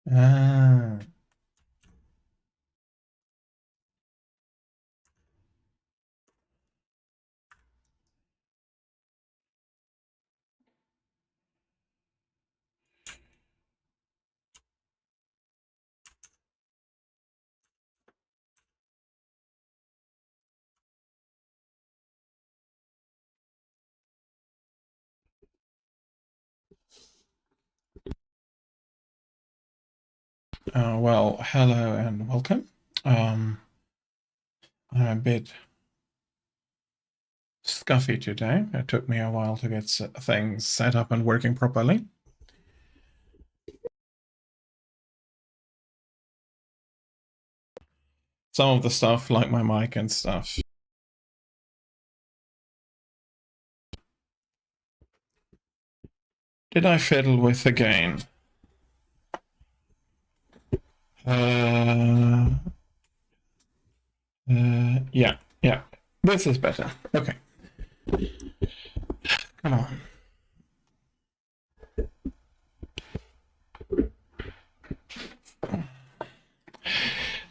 Ah. Well, hello and welcome. I'm a bit scuffy today. It took me a while to get things set up and working properly. Some of the stuff, like my mic and stuff. Did I fiddle with the gain? Uh, yeah. This is better. Okay. Come on.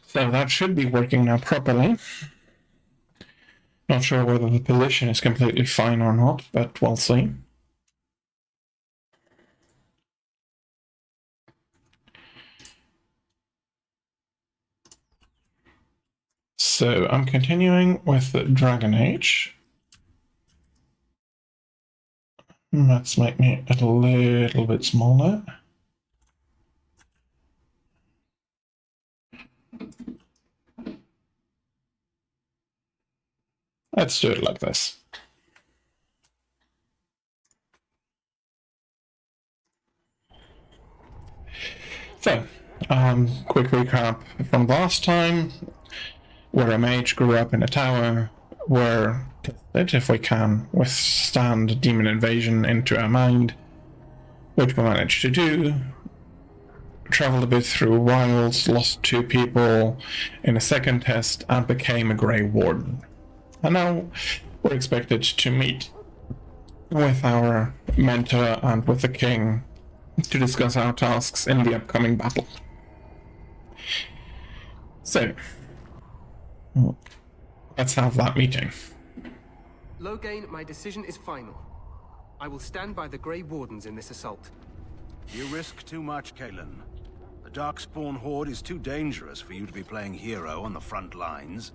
So that should be working now properly. Not sure whether the position is completely fine or not, but we'll see. So I'm continuing with the Dragon Age. Let's make me a little bit smaller. Let's do it like this. So, quick recap from last time. We're a mage, grew up in a tower, we're tested if we can withstand demon invasion into our mind, which we managed to do. Travelled a bit through wilds, lost 2 people in a second test, and became a Grey Warden. And now we're expected to meet with our mentor and with the king to discuss our tasks in the upcoming battle. So, let's have that meeting. Loghain, my decision is final. I will stand by the Grey Wardens in this assault. You risk too much, Kalen. The darkspawn horde is too dangerous for you to be playing hero on the front lines.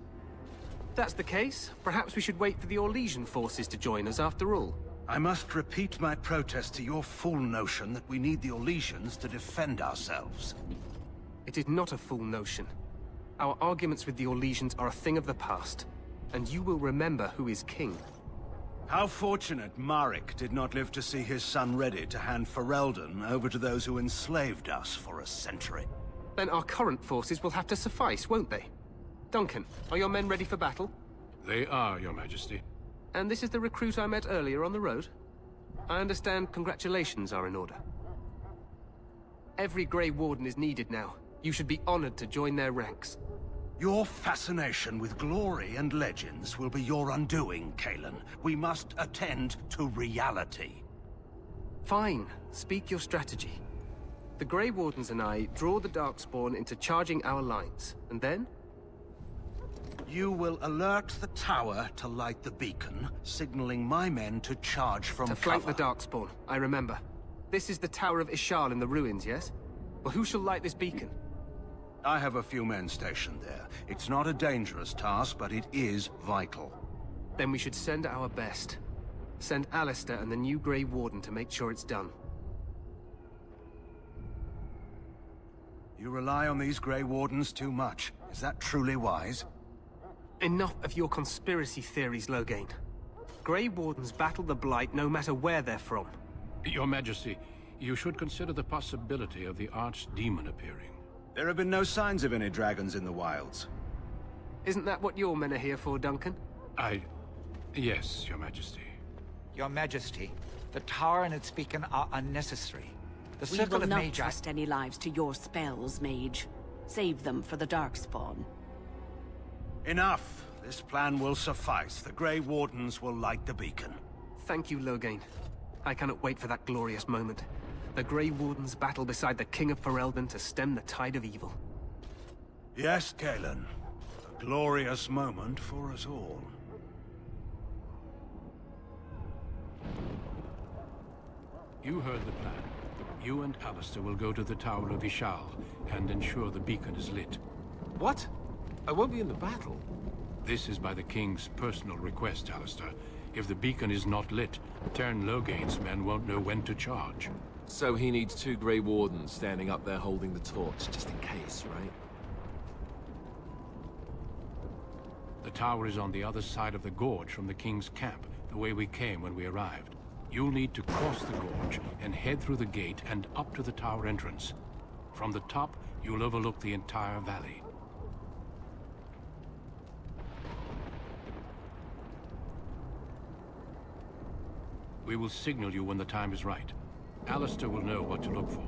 If that's the case, perhaps we should wait for the Orlesian forces to join us after all. I must repeat my protest to your fool notion that we need the Orlesians to defend ourselves. It is not a fool notion. Our arguments with the Orlesians are a thing of the past, and you will remember who is king. How fortunate Marek did not live to see his son ready to hand Ferelden over to those who enslaved us for a century. Then our current forces will have to suffice, won't they? Duncan, are your men ready for battle? They are, Your Majesty. And this is the recruit I met earlier on the road? I understand congratulations are in order. Every Grey Warden is needed now. You should be honored to join their ranks. Your fascination with glory and legends will be your undoing, Kalen. We must attend to reality. Fine. Speak your strategy. The Grey Wardens and I draw the Darkspawn into charging our lines, and then? You will alert the tower to light the beacon, signaling my men to charge from cover. To flank the Darkspawn, I remember. This is the Tower of Ishal in the ruins, yes? Well, who shall light this beacon? I have a few men stationed there. It's not a dangerous task, but it is vital. Then we should send our best. Send Alistair and the new Grey Warden to make sure it's done. You rely on these Grey Wardens too much. Is that truly wise? Enough of your conspiracy theories, Loghain. Grey Wardens battle the Blight no matter where they're from. Your Majesty, you should consider the possibility of the archdemon appearing. There have been no signs of any dragons in the wilds. Isn't that what your men are here for, Duncan? Yes, Your Majesty. Your Majesty, the tower and its beacon are unnecessary. The We circle will of not Magi... trust any lives to your spells, mage. Save them for the Darkspawn. Enough! This plan will suffice. The Grey Wardens will light the beacon. Thank you, Loghain. I cannot wait for that glorious moment. The Grey Wardens battle beside the King of Ferelden to stem the tide of evil. Yes, Kalen. A glorious moment for us all. You heard the plan. You and Alistair will go to the Tower of Ishal and ensure the beacon is lit. What? I won't be in the battle. This is by the King's personal request, Alistair. If the beacon is not lit, Tern Loghain's men won't know when to charge. So he needs 2 Grey Wardens standing up there holding the torch, just in case, right? The tower is on the other side of the gorge from the King's camp, the way we came when we arrived. You'll need to cross the gorge and head through the gate and up to the tower entrance. From the top, you'll overlook the entire valley. We will signal you when the time is right. Alistair will know what to look for.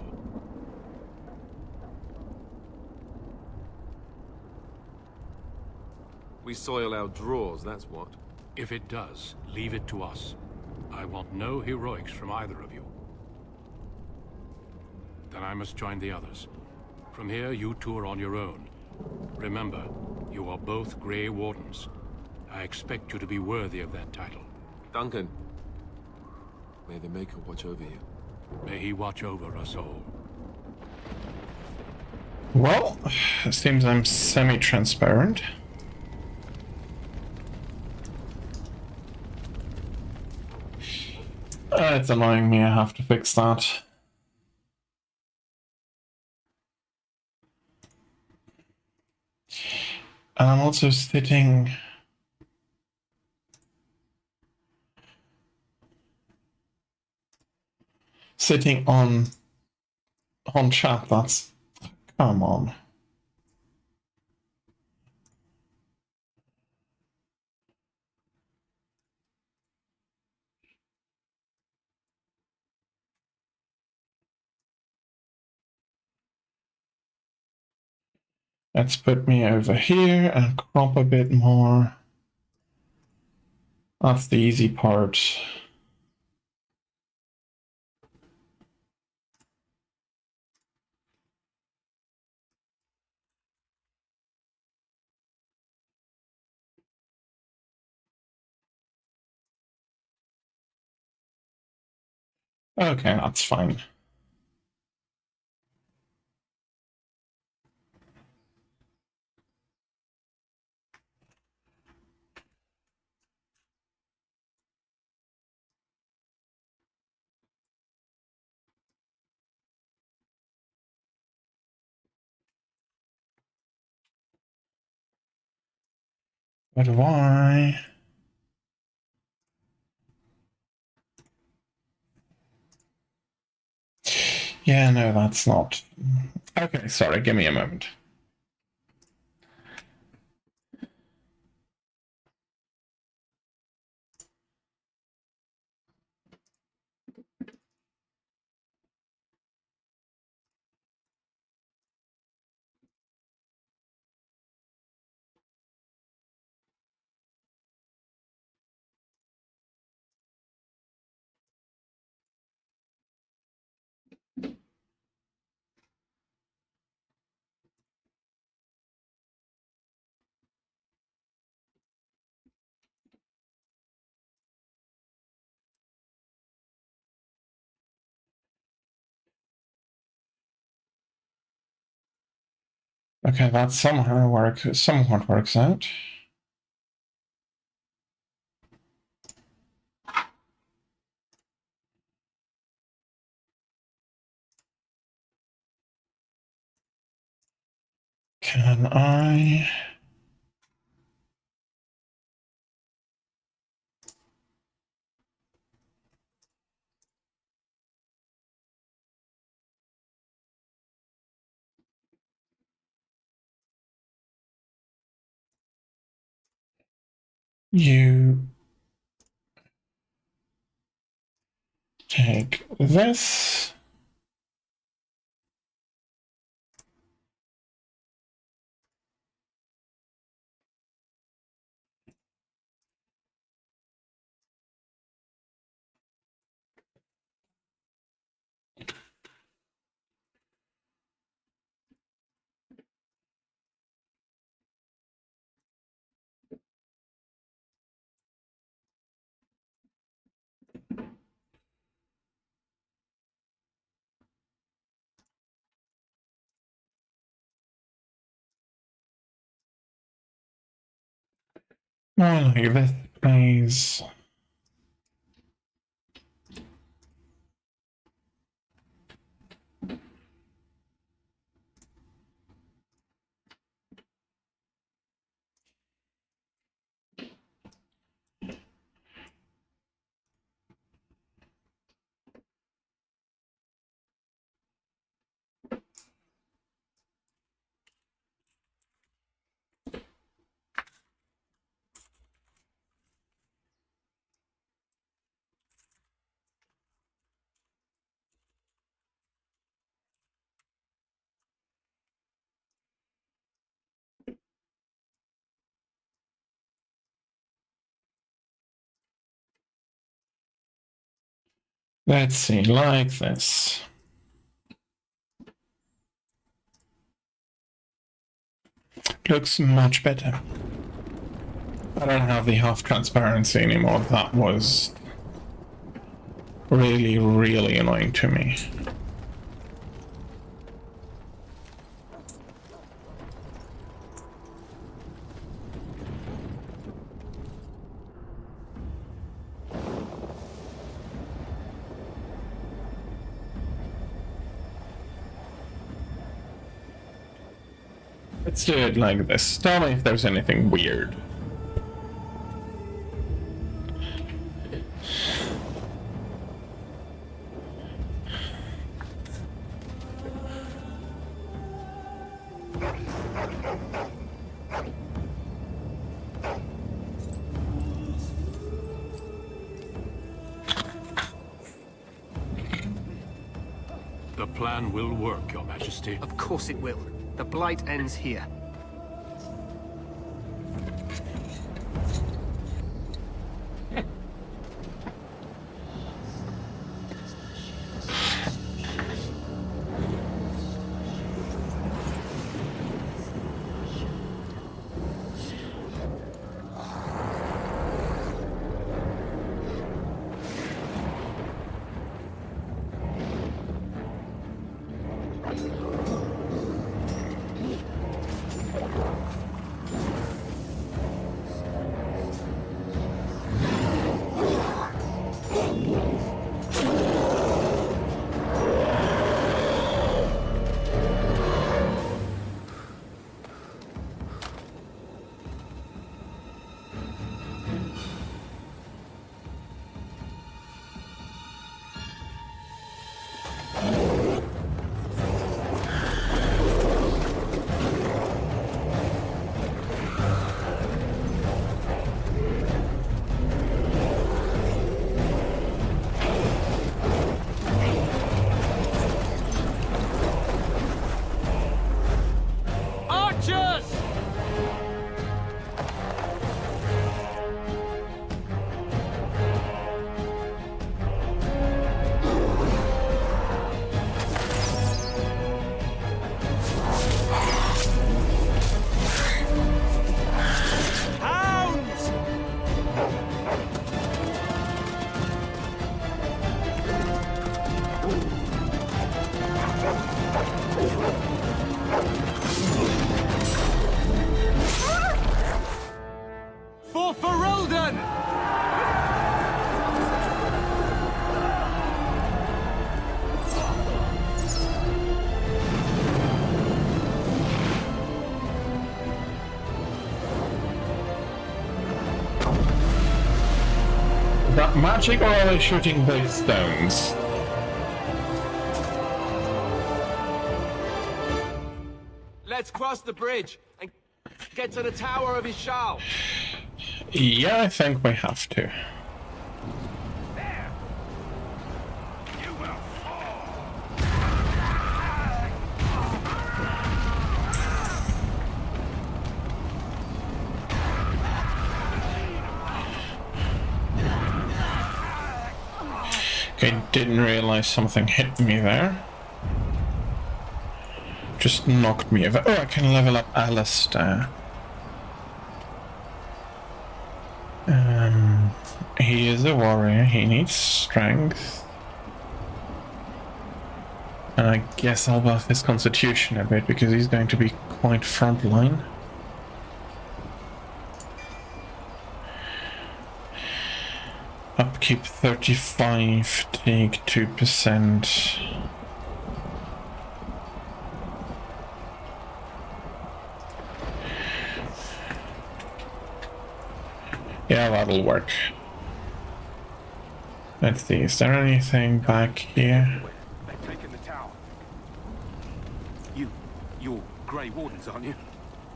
We soil our drawers, that's what. If it does, leave it to us. I want no heroics from either of you. Then I must join the others. From here, you two are on your own. Remember, you are both Grey Wardens. I expect you to be worthy of that title. Duncan, may the Maker watch over you. May he watch over us all. Well, it seems I'm semi-transparent. It's annoying me, I have to fix that. And I'm also sitting... on chat, that's Come on. Let's put me over here and crop a bit more. That's the easy part. Okay, that's fine. But why? Yeah, no, that's not. Okay, sorry, give me a moment. Okay, that somewhat works out. Can I? You take this. I like this place. Let's see, like this. Looks much better. I don't have the half transparency anymore. That was really, really annoying to me. Let's do it like this. Tell me if there's anything weird. plan will work, Your Majesty. Of course it will. The Blight ends here. Is that magic or are they shooting big stones? Let's cross the bridge and get to the Tower of Ishal. Yeah, I think we have to. Okay, didn't realize something hit me there. Just knocked me over. Oh, I can level up Alistair. He is a warrior. He needs strength. And I guess I'll buff his constitution a bit because he's going to be quite frontline. Upkeep 35, take 2%. Yeah, that'll work. Let's see, is there anything back here? They've taken the tower. You're Grey Wardens, aren't you?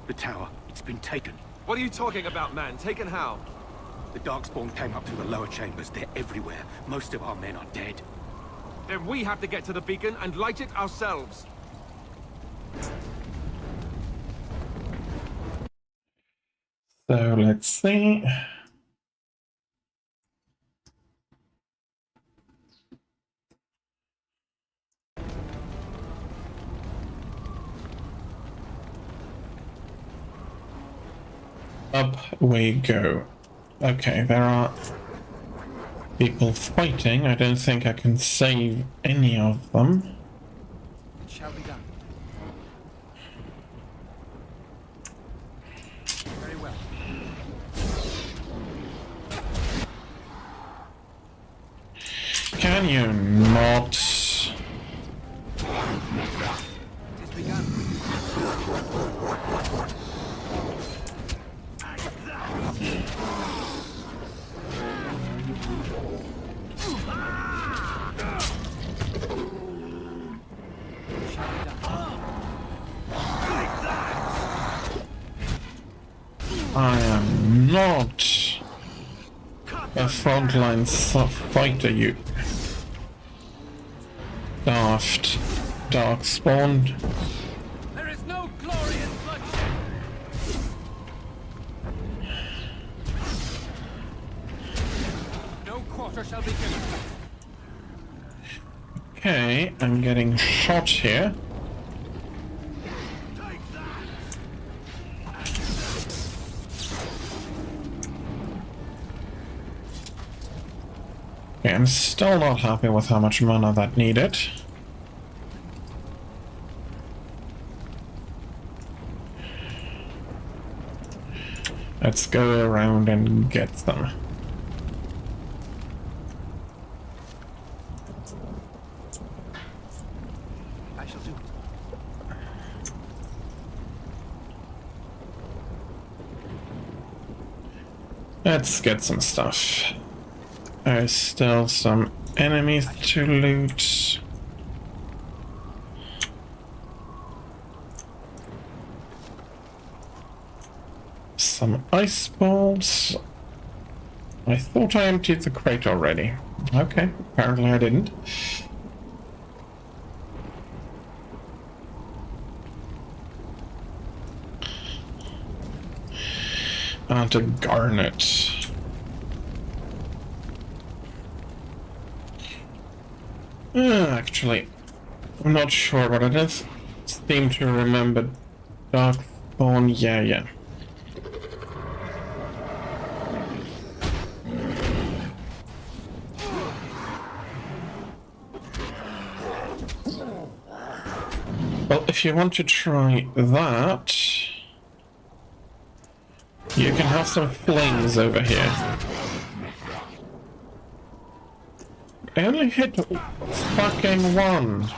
The tower, it's been taken. What are you talking about, man? Taken how? The darkspawn came up through the lower chambers. They're everywhere. Most of our men are dead. Then we have to get to the beacon and light it ourselves. So let's see. Up we go. Okay, there are people fighting. I don't think I can save any of them. It shall be done. Very well. Can you not? It is begun. I am not a frontline fighter, you daft. darkspawn. There is no glory in bloodshed. No quarter shall be given. Okay, I'm getting shot here. Okay, I'm still not happy with how much mana that needed. Let's go around and get them. I shall do it. Let's get some stuff. There's still some enemies to loot. Some ice balls. I thought I emptied the crate already. Okay, apparently I didn't. And a garnet. Actually, I'm not sure, but I just seem to remember darkspawn. Yeah. Well, if you want to try that, you can have some flings over here. I only hit fucking one.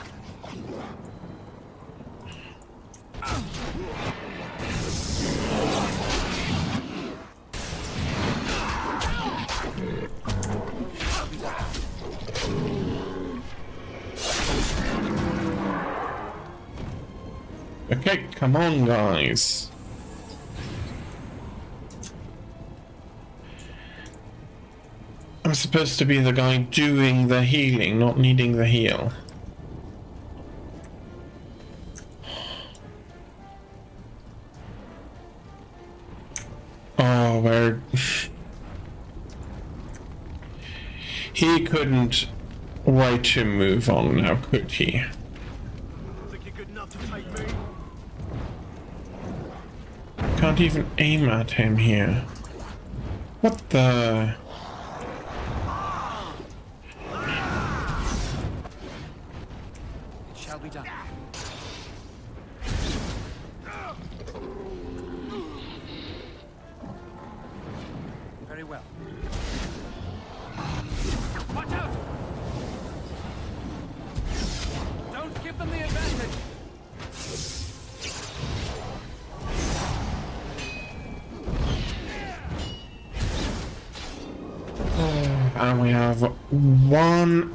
Okay, come on, guys. I'm supposed to be the guy doing the healing, not needing the heal. Oh, where... He couldn't wait to move on now, could he? Think you're good enough to take me? Can't even aim at him here. What the... It shall be done. Very well. Watch out! Don't give them the advantage. And we have one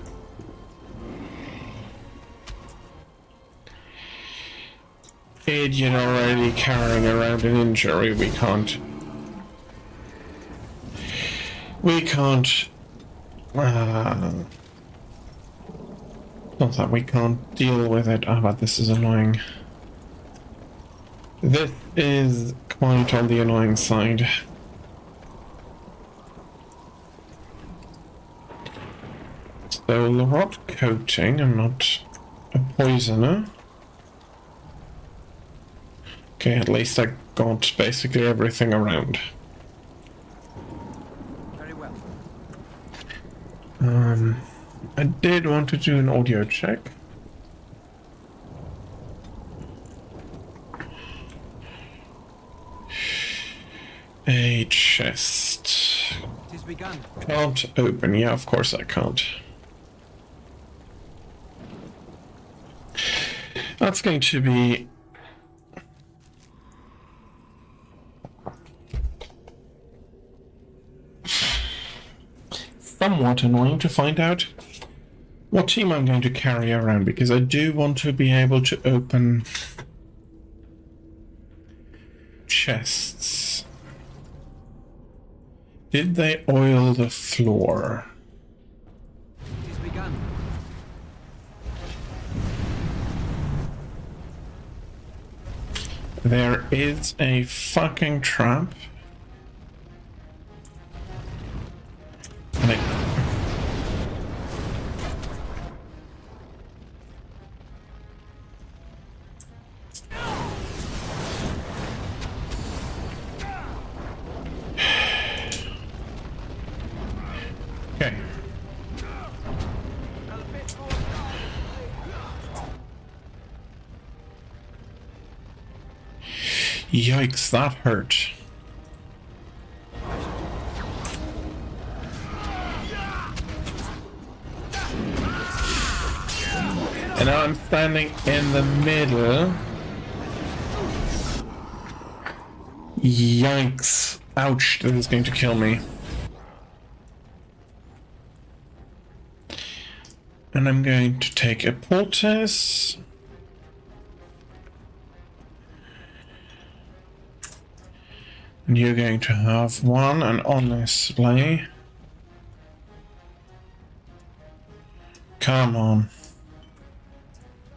idiot already carrying around an injury. We can't. Not that we can't deal with it. Ah, but this is annoying. This is quite on the annoying side. So, the rot coating, I'm not a poisoner. Okay, at least I got basically everything around. Very well. I did want to do an audio check. A chest. It is begun. Can't open. Yeah, of course I can't. That's going to be somewhat annoying to find out what team I'm going to carry around, because I do want to be able to open chests. Did they oil the floor? It is begun. There is a fucking trap. And it... Okay. Yikes, that hurt. And now I'm standing in the middle. Yikes. Ouch, this is going to kill me. And I'm going to take a poultice. And you're going to have one, and honestly... Come on.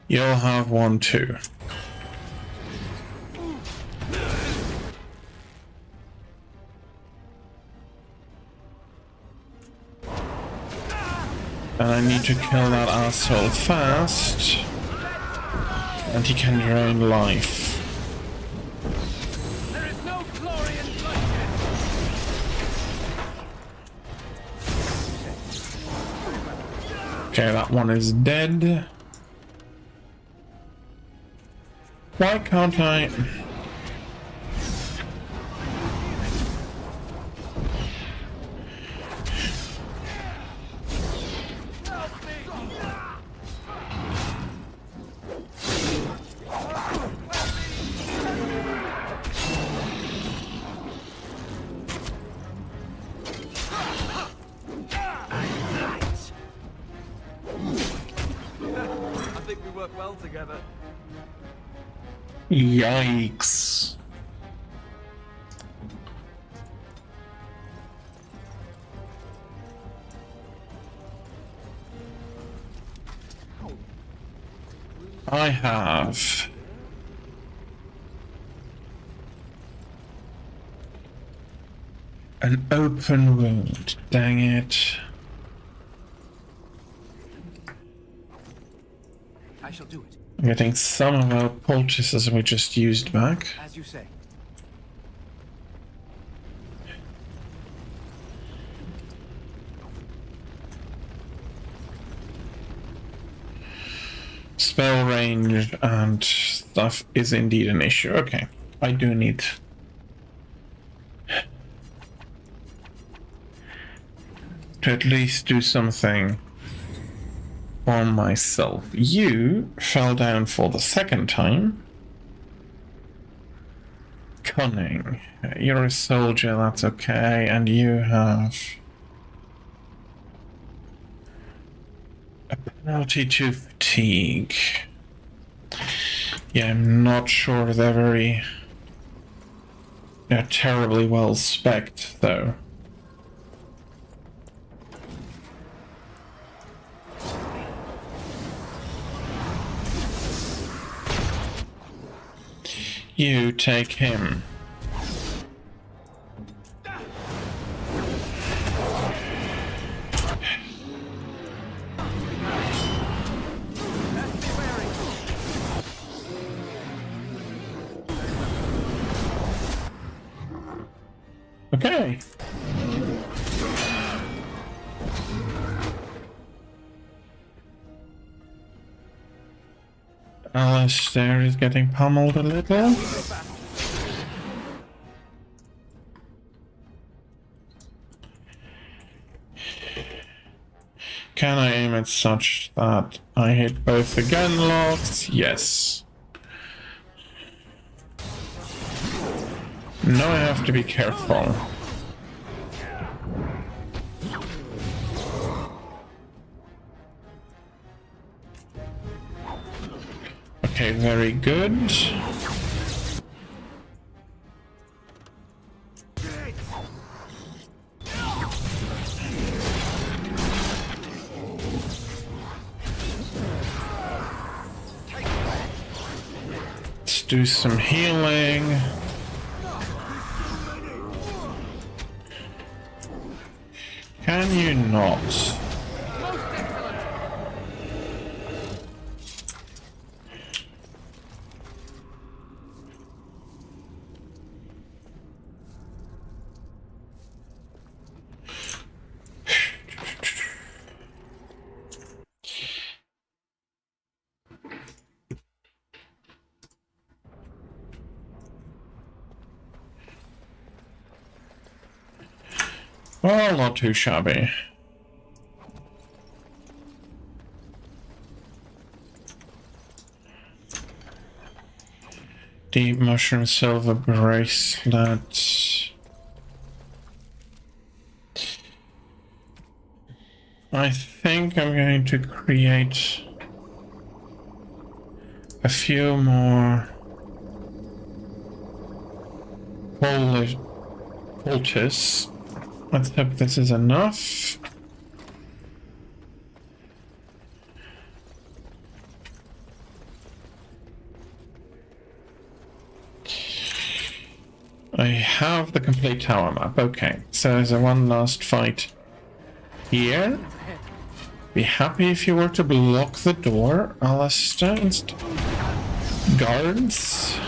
You'll have one too. And I need to kill that asshole fast. And he can drain life. There is no glory in bloodshed. Okay, that one is dead. Why can't I... I think we work well together. Yikes. I have an open wound. Dang it. I shall do it, I'm getting some of our poultices we just used back. as you say. Spell range and stuff is indeed an issue. Okay, I do need to at least do something for myself. You fell down for the second time. Cunning. You're a soldier, that's okay, and you have a penalty to fatigue. Yeah, I'm not sure they're very... They're terribly well spec'd, though. You take him. Okay. Alistair is getting pummeled a little. Can I aim it such that I hit both the gun locks? Yes. Now I have to be careful. Okay, very good. do some healing. Can you not? Well, not too shabby. Deep mushroom silver bracelet. I think I'm going to create a few more poultice. Let's hope this is enough. I have the complete tower map. Okay, so there's a one last fight here. Be happy if you were to block the door, Alistair. Guards.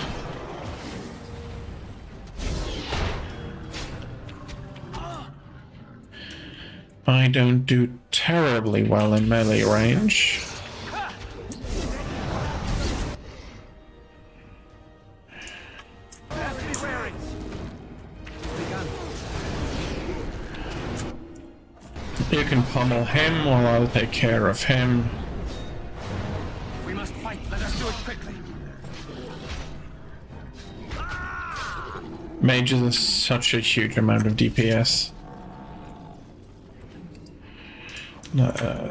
I don't do terribly well in melee range. You can pummel him while I'll take care of him. We must fight. Let us do it quickly. Mages is such a huge amount of DPS.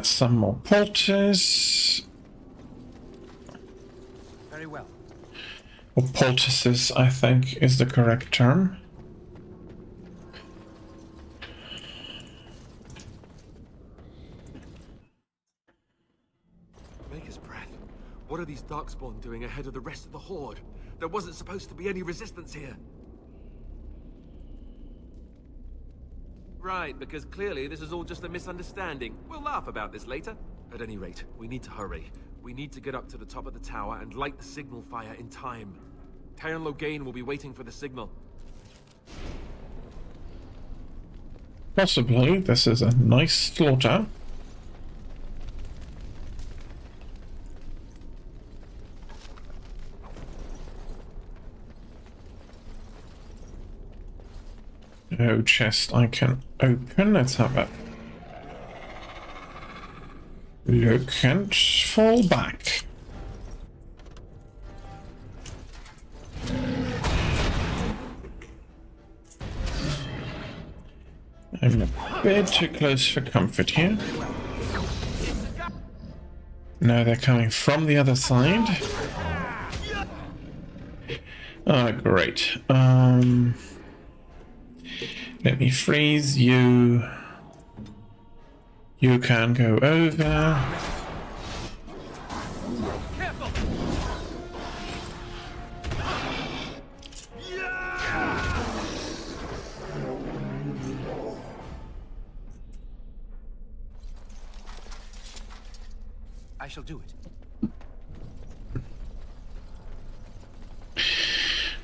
Some more poultice. Very well. Or poultices, I think, is the correct term. Maker's breath. What are these darkspawn doing ahead of the rest of the horde? There wasn't supposed to be any resistance here. Right, because clearly this is all just a misunderstanding. We'll laugh about this later. At any rate, we need to hurry. We need to get up to the top of the tower and light the signal fire in time. Tyron Loghain will be waiting for the signal. Possibly, this is a nice slaughter. No chest I can open. Let's have a look and fall back. I'm a bit too close for comfort here. No, they're coming from the other side. Ah, great. Let me freeze you. You can go over. I shall do it.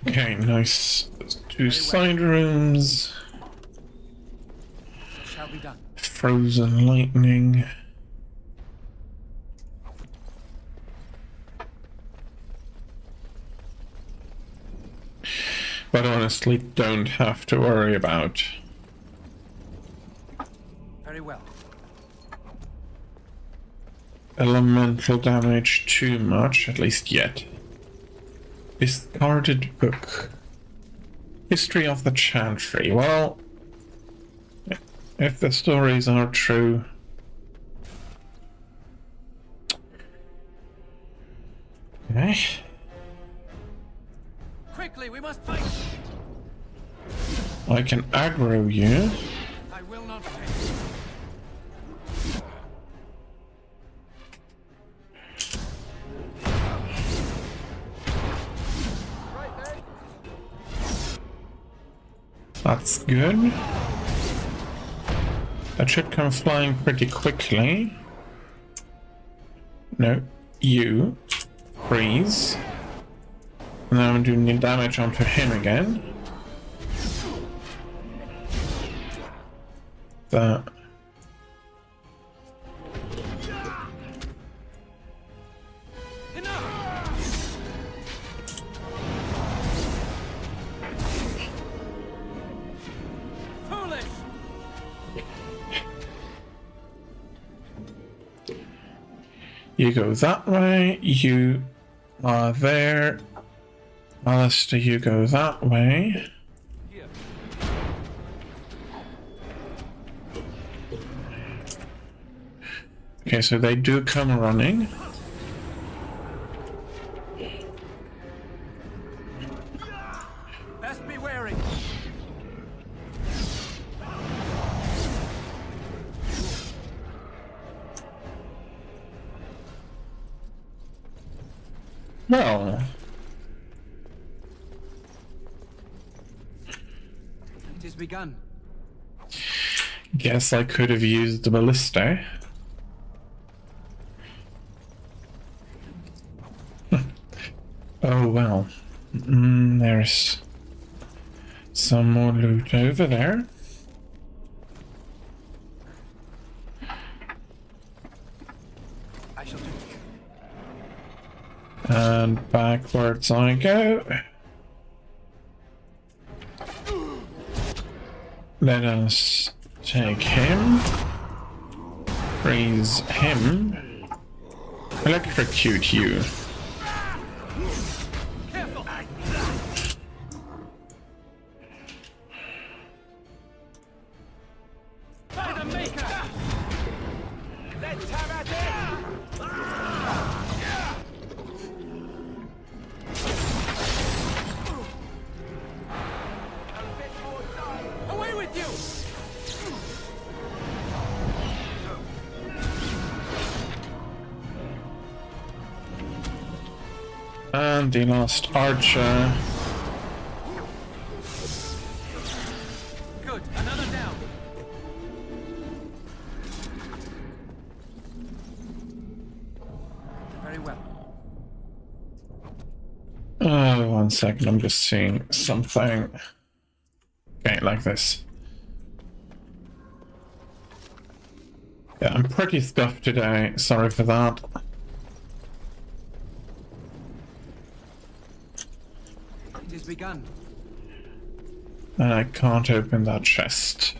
Okay, nice. Two side rooms. Shall be done. Frozen lightning. But honestly, don't have to worry about. Very well. Elemental damage too much, at least yet. Discarded book. History of the Chantry. Well, if the stories are true... Okay. Quickly, we must fight. I can aggro you. I will not fail. That's good. That should come flying pretty quickly. No, you. Freeze. And then I'm doing damage onto him again. That. You go that way, you are there. Alistair, you go that way. Okay, so they do come running. Best be wary. Well, It has begun. guess I could have used the ballista. Oh well. There's some more loot over there. I shall do it. And backwards I go. Let us take him. Freeze him. Electrocute you. Careful. By the maker. Let's have at it. Away with you! And the last archer. Good, another down. Very well. One second, I'm just seeing something. Okay, like this. Yeah, I'm pretty stuffed today. Sorry for that. It has begun. And I can't open that chest.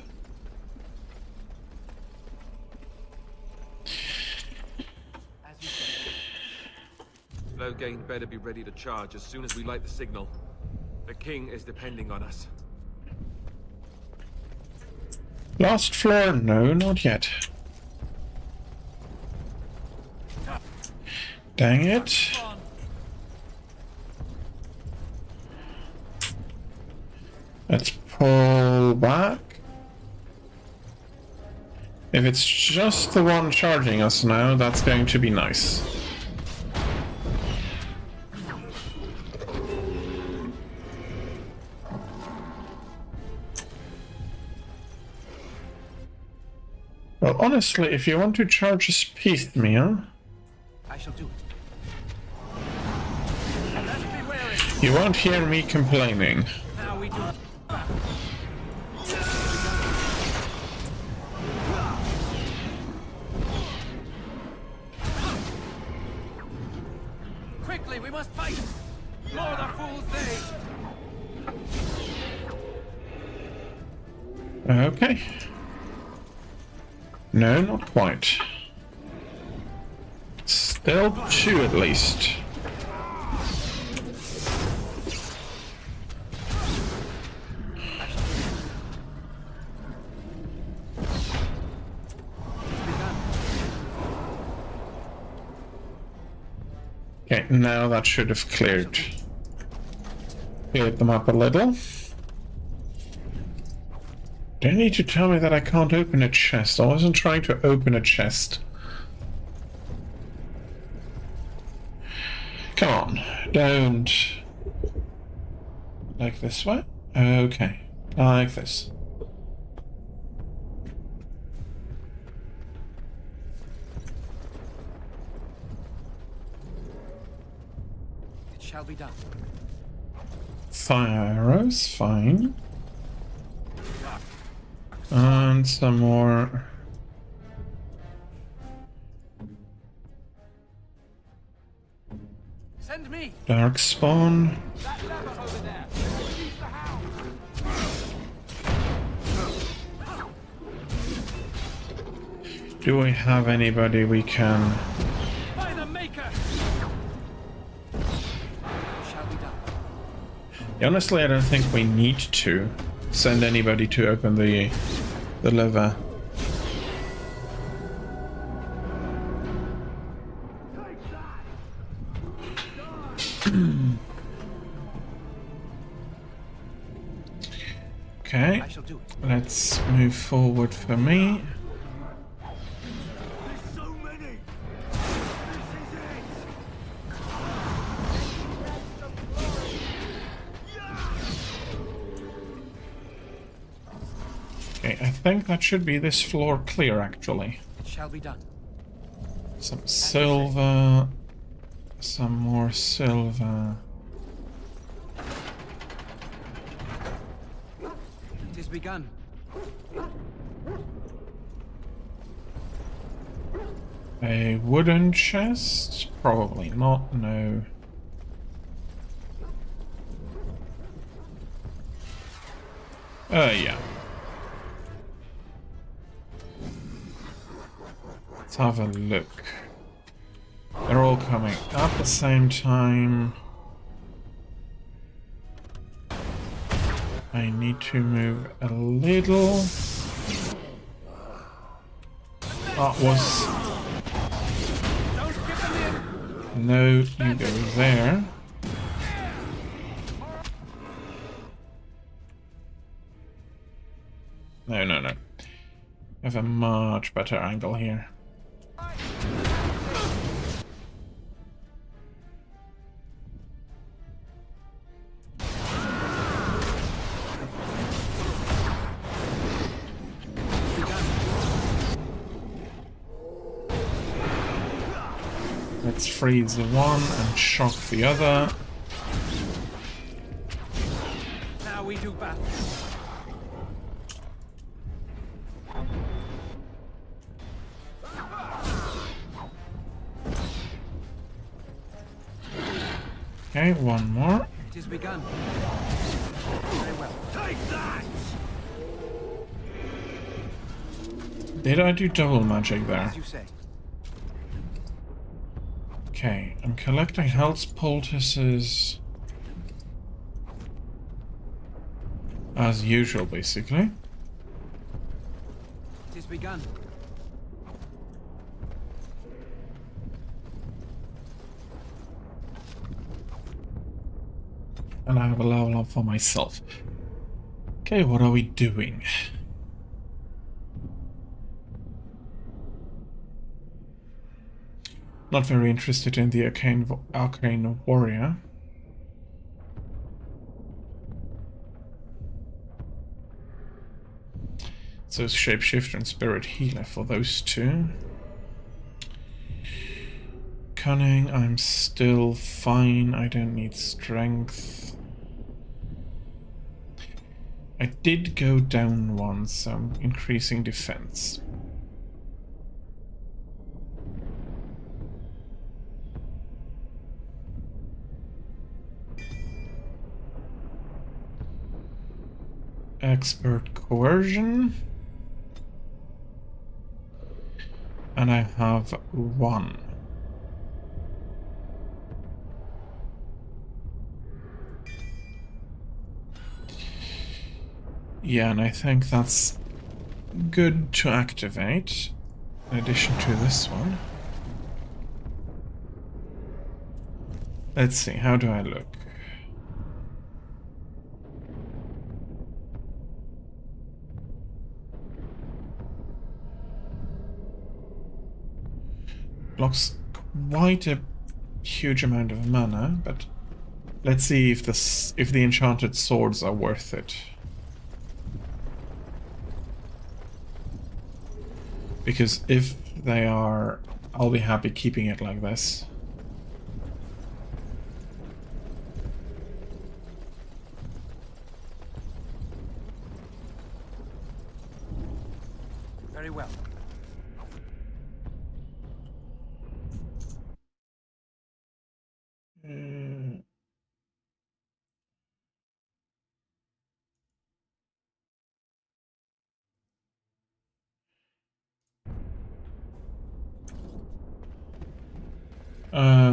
As you said. Loghain better be ready to charge as soon as we light the signal. The king is depending on us. Last floor? No, not yet. Dang it. Let's pull back. If it's just the one charging us now, that's going to be nice. Well, honestly, if you want to charge us piecemeal, I shall do it. Let's be wary. you won't hear me complaining. Now we do it. Quickly, we must fight! More the fools they! Okay. No, not quite. Still two at least. Okay, now that should have cleared them up a little. Don't need to tell me that I can't open a chest. I wasn't trying to open a chest. Come on, don't. Like this way? Okay. Like this. It shall be done. Fire arrows, fine. And some more. Send me. Darkspawn. That lever over there. Use the hound. Do we have anybody we can... By the maker. Shall be done. Honestly, I don't think we need to send anybody to open the lever. Okay, I shall do it. let's move forward for me. There's so many! This is it! Okay, I think that should be this floor clear, actually. It shall be done. Some silver, some more silver. It is begun. A wooden chest? Probably not, no. Yeah. Let's have a look. They're all coming at the same time. I need to move a little. That was... No, you go there. No, no, no. I have a much better angle here. Let's freeze the one and shock the other. Now we do battle. Okay, one more. It is begun. Very well. Take that! Did I do double magic there? As you say. Okay, I'm collecting health poultices as usual, basically. It is begun. And I have a level up for myself. Okay, what are we doing? Not very interested in the arcane warrior. So it's shapeshifter and spirit healer for those two. Cunning, I'm still fine. I don't need strength. I did go down once, so I'm increasing defense. Expert coercion. And I have one. Yeah, and I think that's good to activate, in addition to this one. Let's see, how do I look? Blocks quite a huge amount of mana, but let's see if the enchanted swords are worth it. Because if they are, I'll be happy keeping it like this. Very well.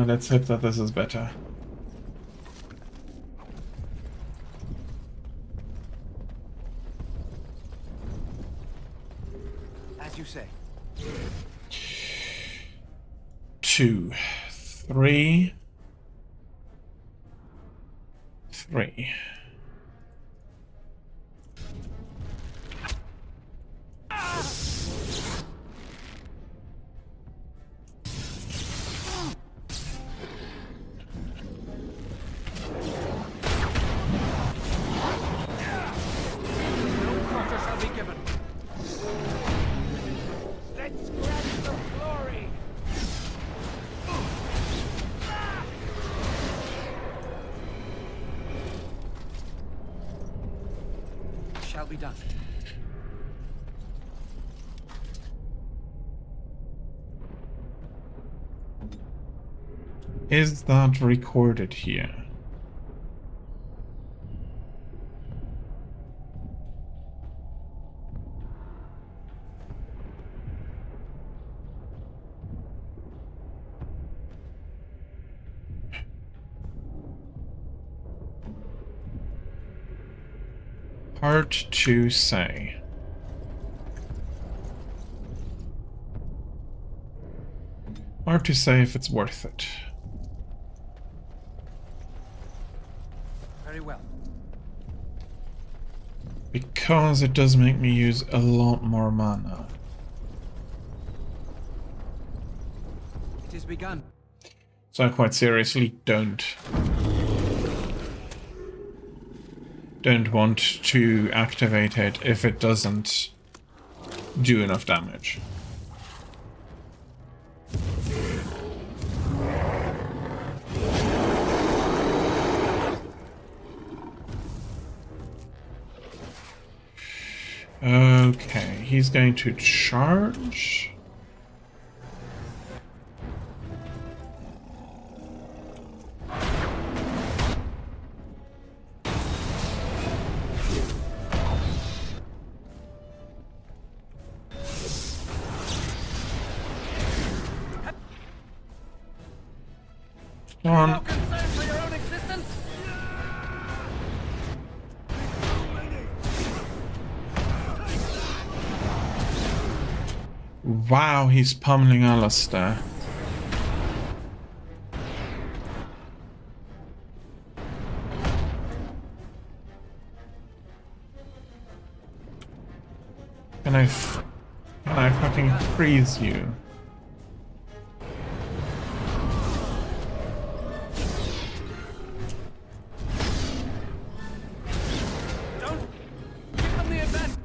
Let's hope that this is better. As you say. 2, 3, 3. No quarter shall be given. Let's grant some glory. Shall be done. Is that recorded here? Hard to say. Hard to say if it's worth it. Very well. Because it does make me use a lot more mana. It is begun. So I quite seriously don't want to activate it if it doesn't do enough damage. Okay, he's going to charge. Come on. Concerned for your own existence? Wow, he's pummeling Alistair. Can I fucking freeze you? Don't give them the advantage.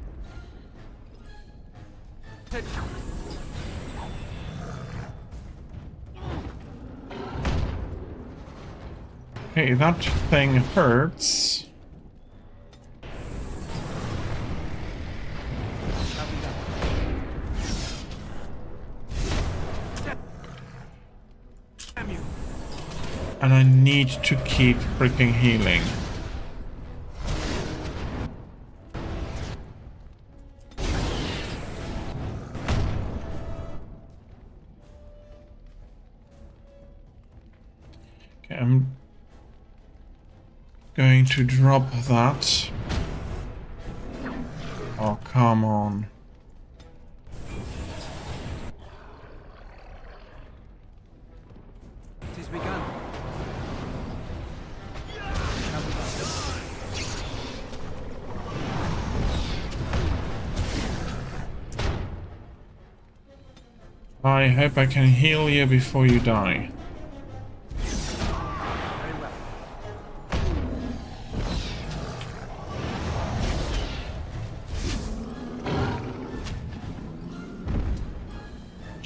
Okay, that thing hurts. Damn you. And I need to keep freaking healing. Okay, I'm going to drop that. Oh, come on. It is begun. I hope I can heal you before you die. Very well.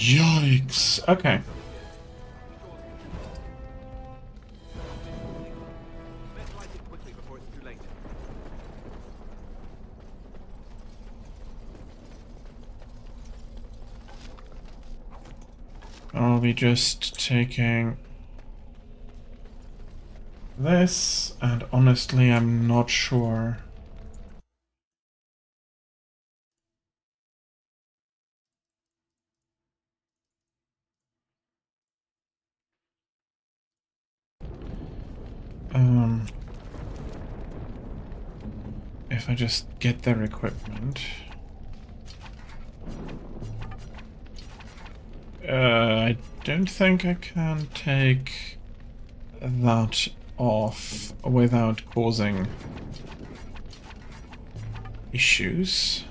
Yikes. Okay. Let's light it quickly before it's too late. I'll be just taking this, and honestly, I'm not sure. If I just get their equipment. I don't think I can take that off without causing issues.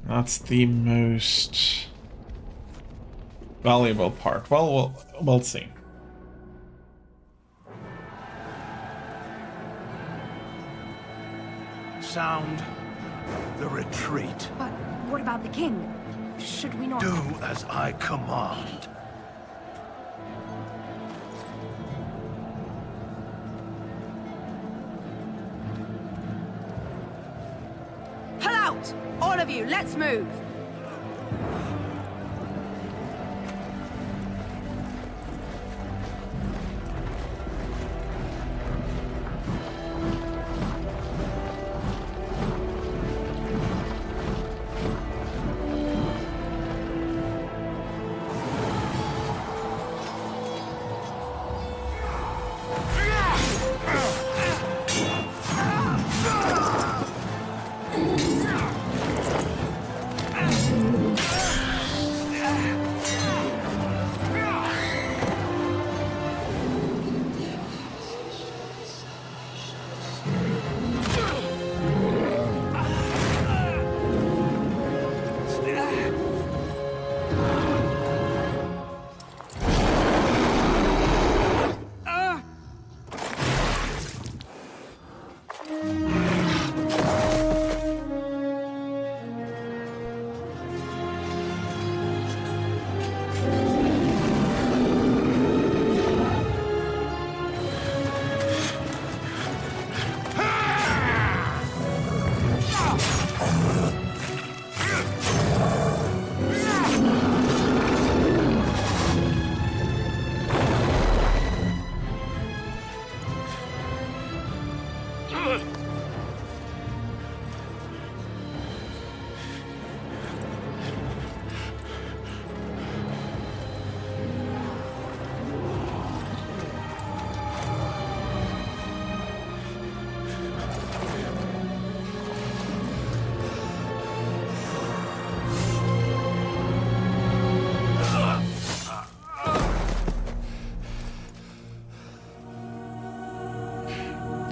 That's the most valuable part. Well, we'll see. Sound the retreat. But what about the king? Should we not... Do as I command. Pull out! All of you, let's move!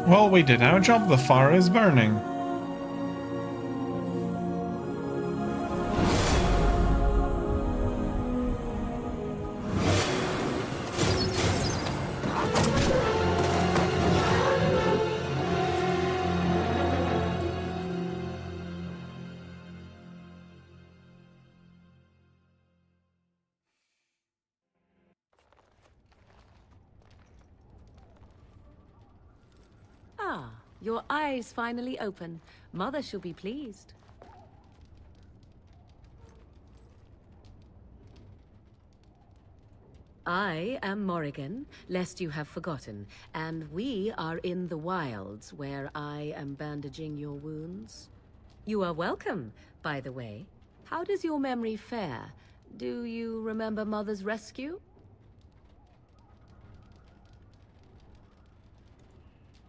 Well, we did our job. The fire is burning. Ah, your eyes finally open. Mother shall be pleased. I am Morrigan, lest you have forgotten, and we are in the wilds where I am bandaging your wounds. You are welcome, by the way. How does your memory fare? Do you remember Mother's rescue?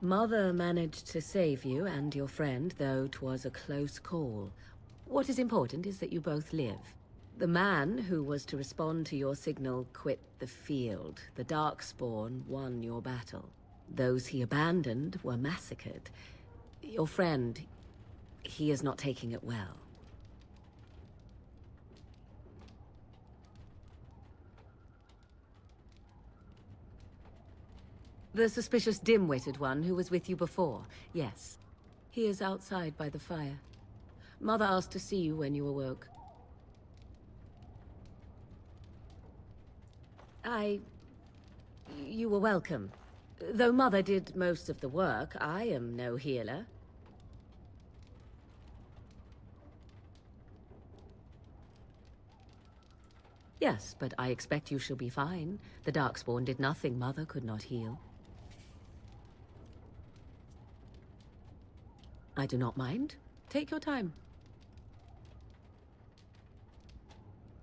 Mother managed to save you and your friend, though 'twas a close call. What is important is that you both live. The man who was to respond to your signal quit the field. The darkspawn won your battle. Those he abandoned were massacred. Your friend, he is not taking it well. The suspicious dim-witted one who was with you before, yes. He is outside by the fire. Mother asked to see you when you awoke. You were welcome. Though Mother did most of the work, I am no healer. Yes, but I expect you shall be fine. The darkspawn did nothing Mother could not heal. I do not mind. Take your time.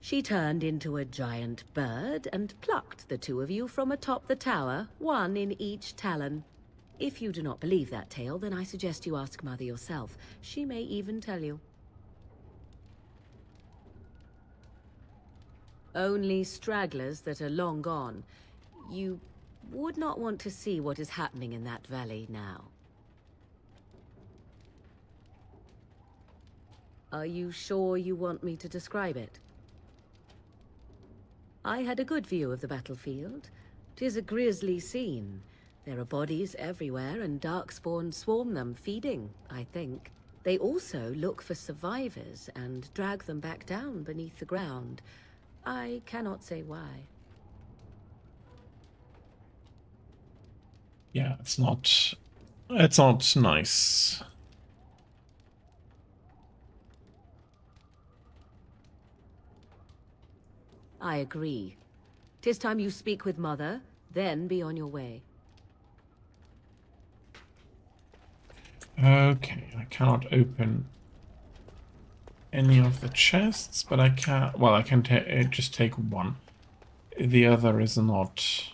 She turned into a giant bird and plucked the two of you from atop the tower, one in each talon. If you do not believe that tale, then I suggest you ask Mother yourself. She may even tell you. Only stragglers that are long gone. You would not want to see what is happening in that valley now. Are you sure you want me to describe it? I had a good view of the battlefield. 'Tis a grisly scene. There are bodies everywhere, and darkspawn swarm them, feeding, I think. They also look for survivors and drag them back down beneath the ground. I cannot say why. Yeah, it's not nice. I agree. 'Tis time you speak with Mother, then be on your way. Okay, I cannot open any of the chests, but I can. Well, I can just take one. The other is not.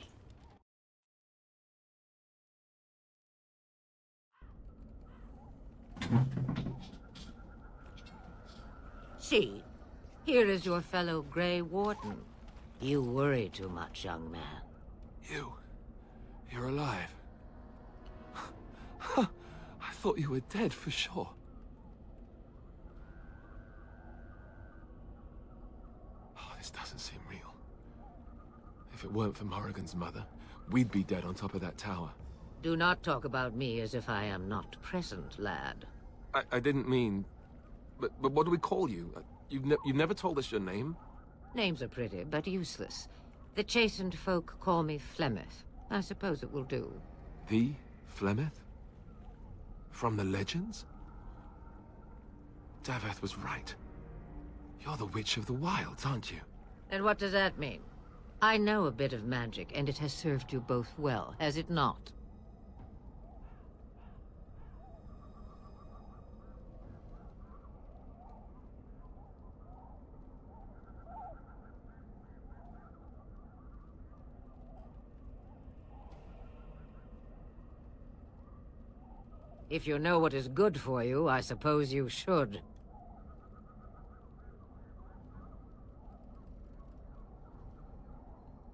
See, here is your fellow Grey Warden. You worry too much, young man. You're alive. I thought you were dead for sure. Oh, this doesn't seem real. If it weren't for Morrigan's mother, we'd be dead on top of that tower. Do not talk about me as if I am not present, lad. I didn't mean... But what do we call you? You've never told us your name? Names are pretty, but useless. The chastened folk call me Flemeth. I suppose it will do. The Flemeth? From the legends? Daveth was right. You're the Witch of the Wilds, aren't you? And what does that mean? I know a bit of magic, and it has served you both well, has it not? If you know what is good for you, I suppose you should.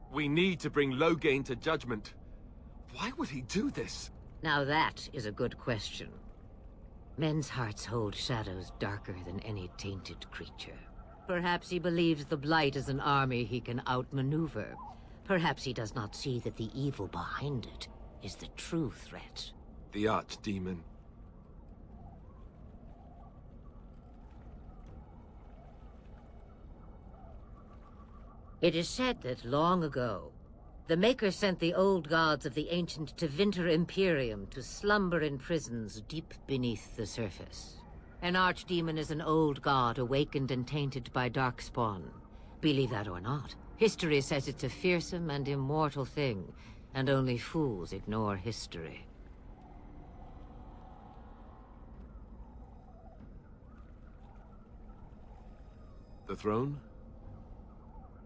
We need to bring Loghain to judgment. Why would he do this? Now that is a good question. Men's hearts hold shadows darker than any tainted creature. Perhaps he believes the Blight is an army he can outmaneuver. Perhaps he does not see that the evil behind it is the true threat. The Archdemon. It is said that long ago, the Maker sent the old gods of the ancient Tevinter Imperium to slumber in prisons deep beneath the surface. An archdemon is an old god awakened and tainted by darkspawn. Believe that or not, history says it's a fearsome and immortal thing, and only fools ignore history. The throne?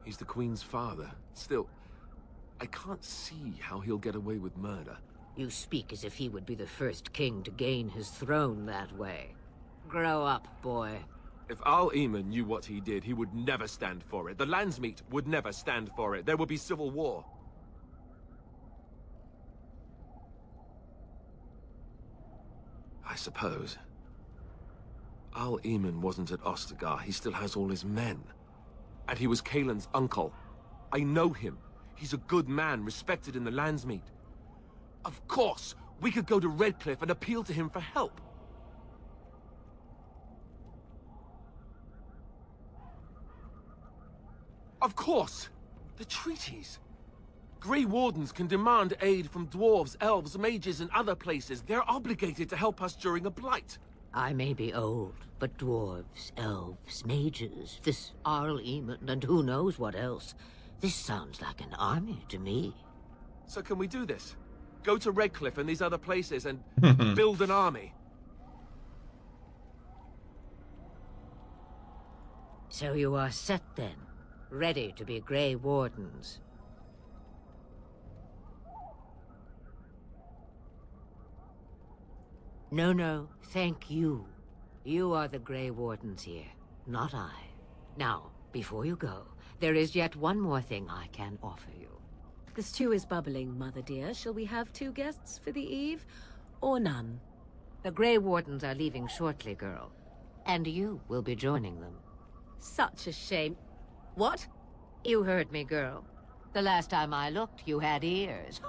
He's the Queen's father. Still, I can't see how he'll get away with murder. You speak as if he would be the first king to gain his throne that way. Grow up, boy. If Al-Eamon knew what he did, he would never stand for it. The Landsmeet would never stand for it. There would be civil war. I suppose. Al-Eamon wasn't at Ostagar. He still has all his men. And he was Kaelin's uncle. I know him. He's a good man, respected in the Landsmeet. Of course, we could go to Redcliffe and appeal to him for help. Of course! The treaties! Grey Wardens can demand aid from dwarves, elves, mages, and other places. They're obligated to help us during a blight. I may be old, but dwarves, elves, mages, this Arl Eamon, and who knows what else. This sounds like an army to me. So can we do this? Go to Redcliffe and these other places and build an army? So you are set then, ready to be Grey Wardens. No, thank you. You are the Grey Wardens here, not I. Now, before you go, there is yet one more thing I can offer you. The stew is bubbling, Mother dear. Shall we have 2 guests for the eve, or none? The Grey Wardens are leaving shortly, girl. And you will be joining them. Such a shame. What? You heard me, girl. The last time I looked, you had ears.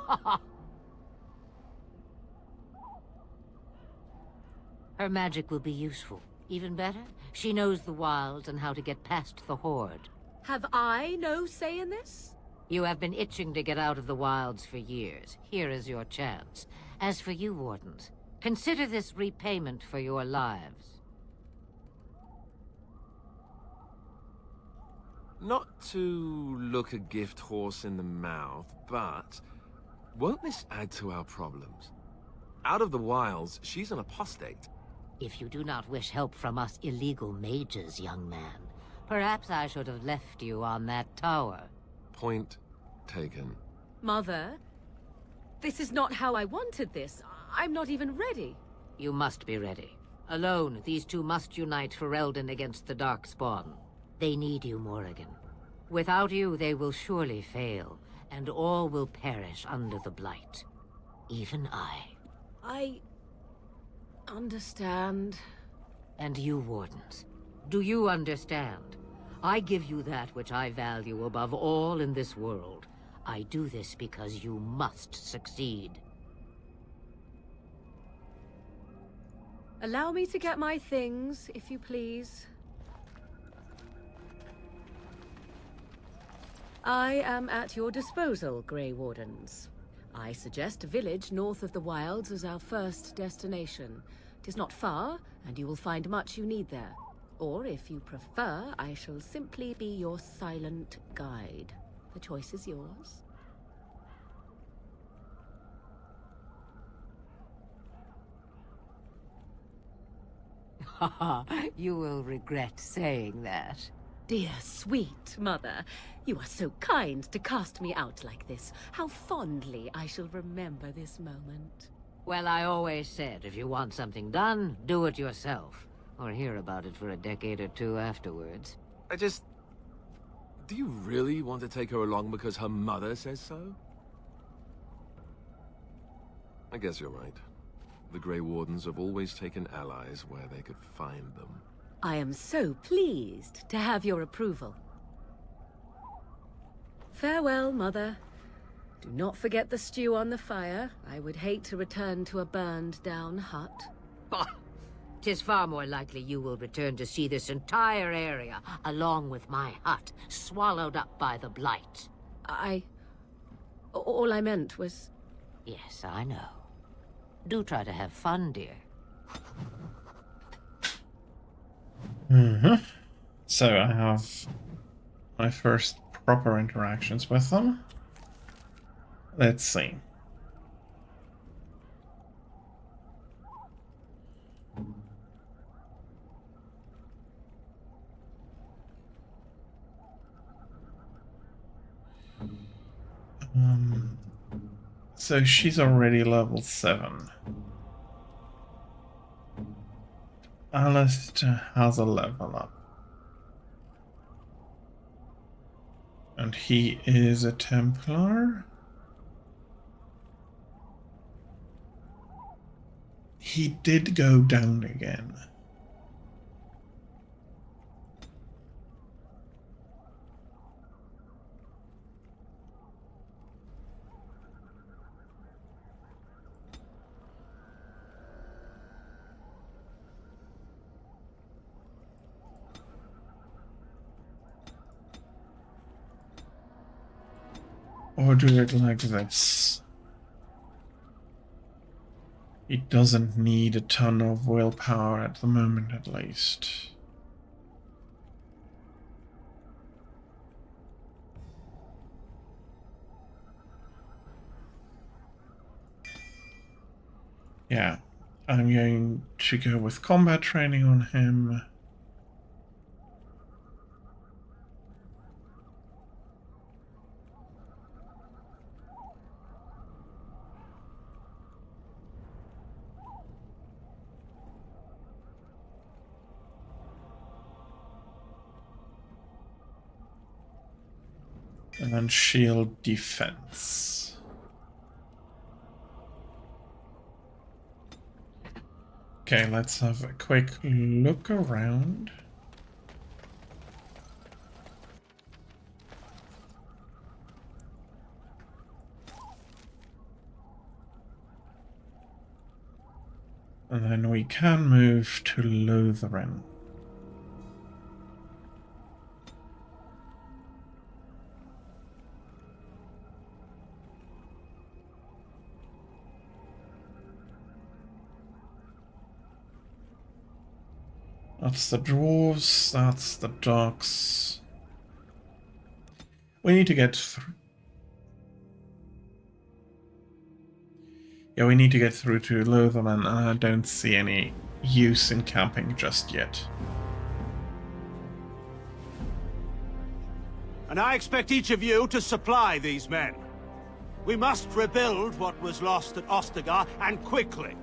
Her magic will be useful. Even better, she knows the wilds and how to get past the Horde. Have I no say in this? You have been itching to get out of the wilds for years. Here is your chance. As for you, Wardens, consider this repayment for your lives. Not to look a gift horse in the mouth, but won't this add to our problems? Out of the wilds, she's an apostate. If you do not wish help from us illegal mages, young man, perhaps I should have left you on that tower. Point taken. Mother, this is not how I wanted this. I'm not even ready. You must be ready. Alone, these 2 must unite Ferelden against the darkspawn. They need you, Morrigan. Without you, they will surely fail, and all will perish under the blight. Even I. I understand. And you, Wardens, do you understand? I give you that which I value above all in this world. I do this because you must succeed. Allow me to get my things, if you please. I am at your disposal, Grey Wardens. I suggest a village north of the wilds as our first destination. 'Tis not far, and you will find much you need there. Or, if you prefer, I shall simply be your silent guide. The choice is yours. You will regret saying that. Dear, sweet mother, you are so kind to cast me out like this. How fondly I shall remember this moment. Well, I always said, if you want something done, do it yourself. Or hear about it for a decade or 2 afterwards. Do you really want to take her along because her mother says so? I guess you're right. The Grey Wardens have always taken allies where they could find them. I am so pleased to have your approval. Farewell, Mother. Do not forget the stew on the fire. I would hate to return to a burned-down hut. Bah! 'Tis far more likely you will return to see this entire area, along with my hut, swallowed up by the blight. All I meant was... Yes, I know. Do try to have fun, dear. So I have my first proper interactions with them. Let's see. So she's already level 7. Alistair has a level up. And he is a Templar. He did go down again. Or do it like this. It doesn't need a ton of willpower at the moment, at least. Yeah, I'm going to go with combat training on him. And then shield defense. Okay, let's have a quick look around. And then we can move to Lutheran. That's the dwarves, that's the dogs. We need to get through. Yeah, we need to get through to Lotham, and I don't see any use in camping just yet. And I expect each of you to supply these men. We must rebuild what was lost at Ostagar, and quickly.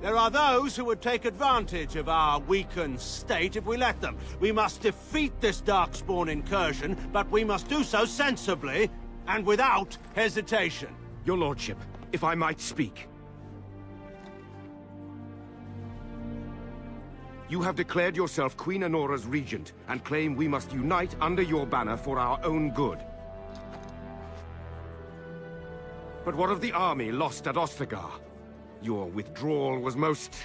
There are those who would take advantage of our weakened state if we let them. We must defeat this darkspawn incursion, but we must do so sensibly and without hesitation. Your lordship, if I might speak. You have declared yourself Queen Honora's regent, and claim we must unite under your banner for our own good. But what of the army lost at Ostagar? Your withdrawal was most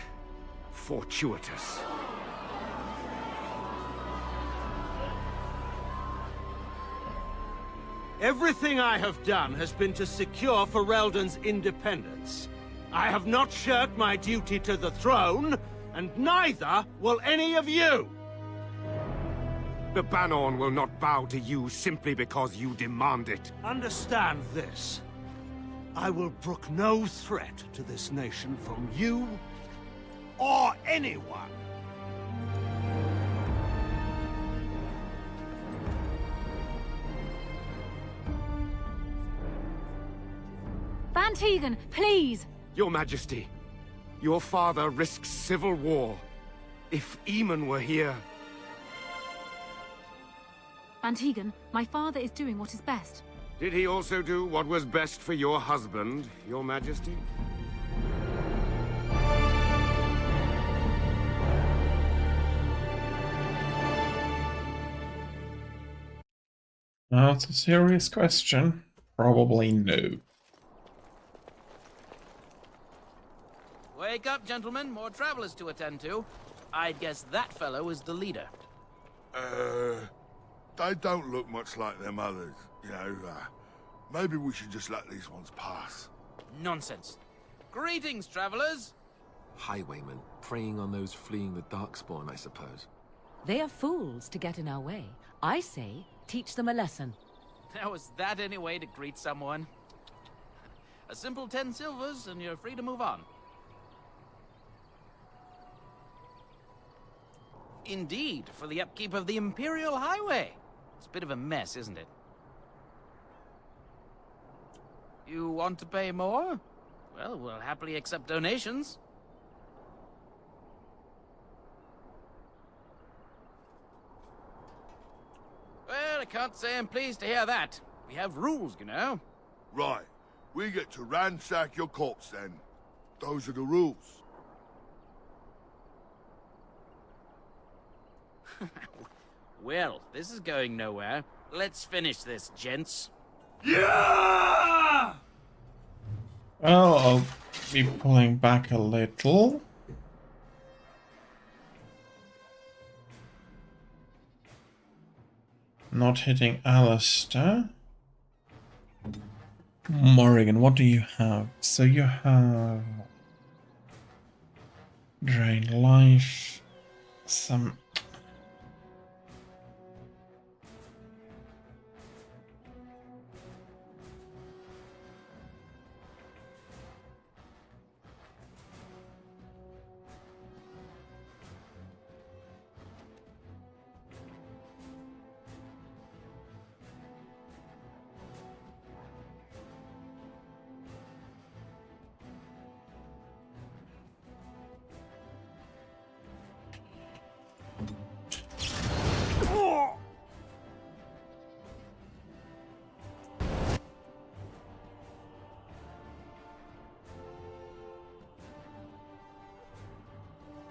fortuitous. Everything I have done has been to secure Ferelden's independence. I have not shirked my duty to the throne, and neither will any of you! The Banorn will not bow to you simply because you demand it. Understand this. I will brook no threat to this nation from you or anyone. Van Tegan, please! Your Majesty, your father risks civil war. If Eamon were here... Van Tegan, my father is doing what is best. Did he also do what was best for your husband, Your Majesty? That's a serious question. Probably no. Wake up, gentlemen. More travelers to attend to. I'd guess that fellow is the leader. They don't look much like them others, you know. Maybe we should just let these ones pass. Nonsense. Greetings, travelers. Highwaymen, preying on those fleeing the darkspawn, I suppose. They are fools to get in our way. I say, teach them a lesson. Now, is that any way to greet someone? A simple 10 silvers, and you're free to move on. Indeed, for the upkeep of the Imperial Highway. It's a bit of a mess, isn't it? You want to pay more? Well, we'll happily accept donations. Well, I can't say I'm pleased to hear that. We have rules, you know. Right. We get to ransack your corpse then. Those are the rules. Well, this is going nowhere. Let's finish this, gents. Yeah! Well, I'll be pulling back a little. Not hitting Alistair. Morrigan, what do you have? So you have drain life, some.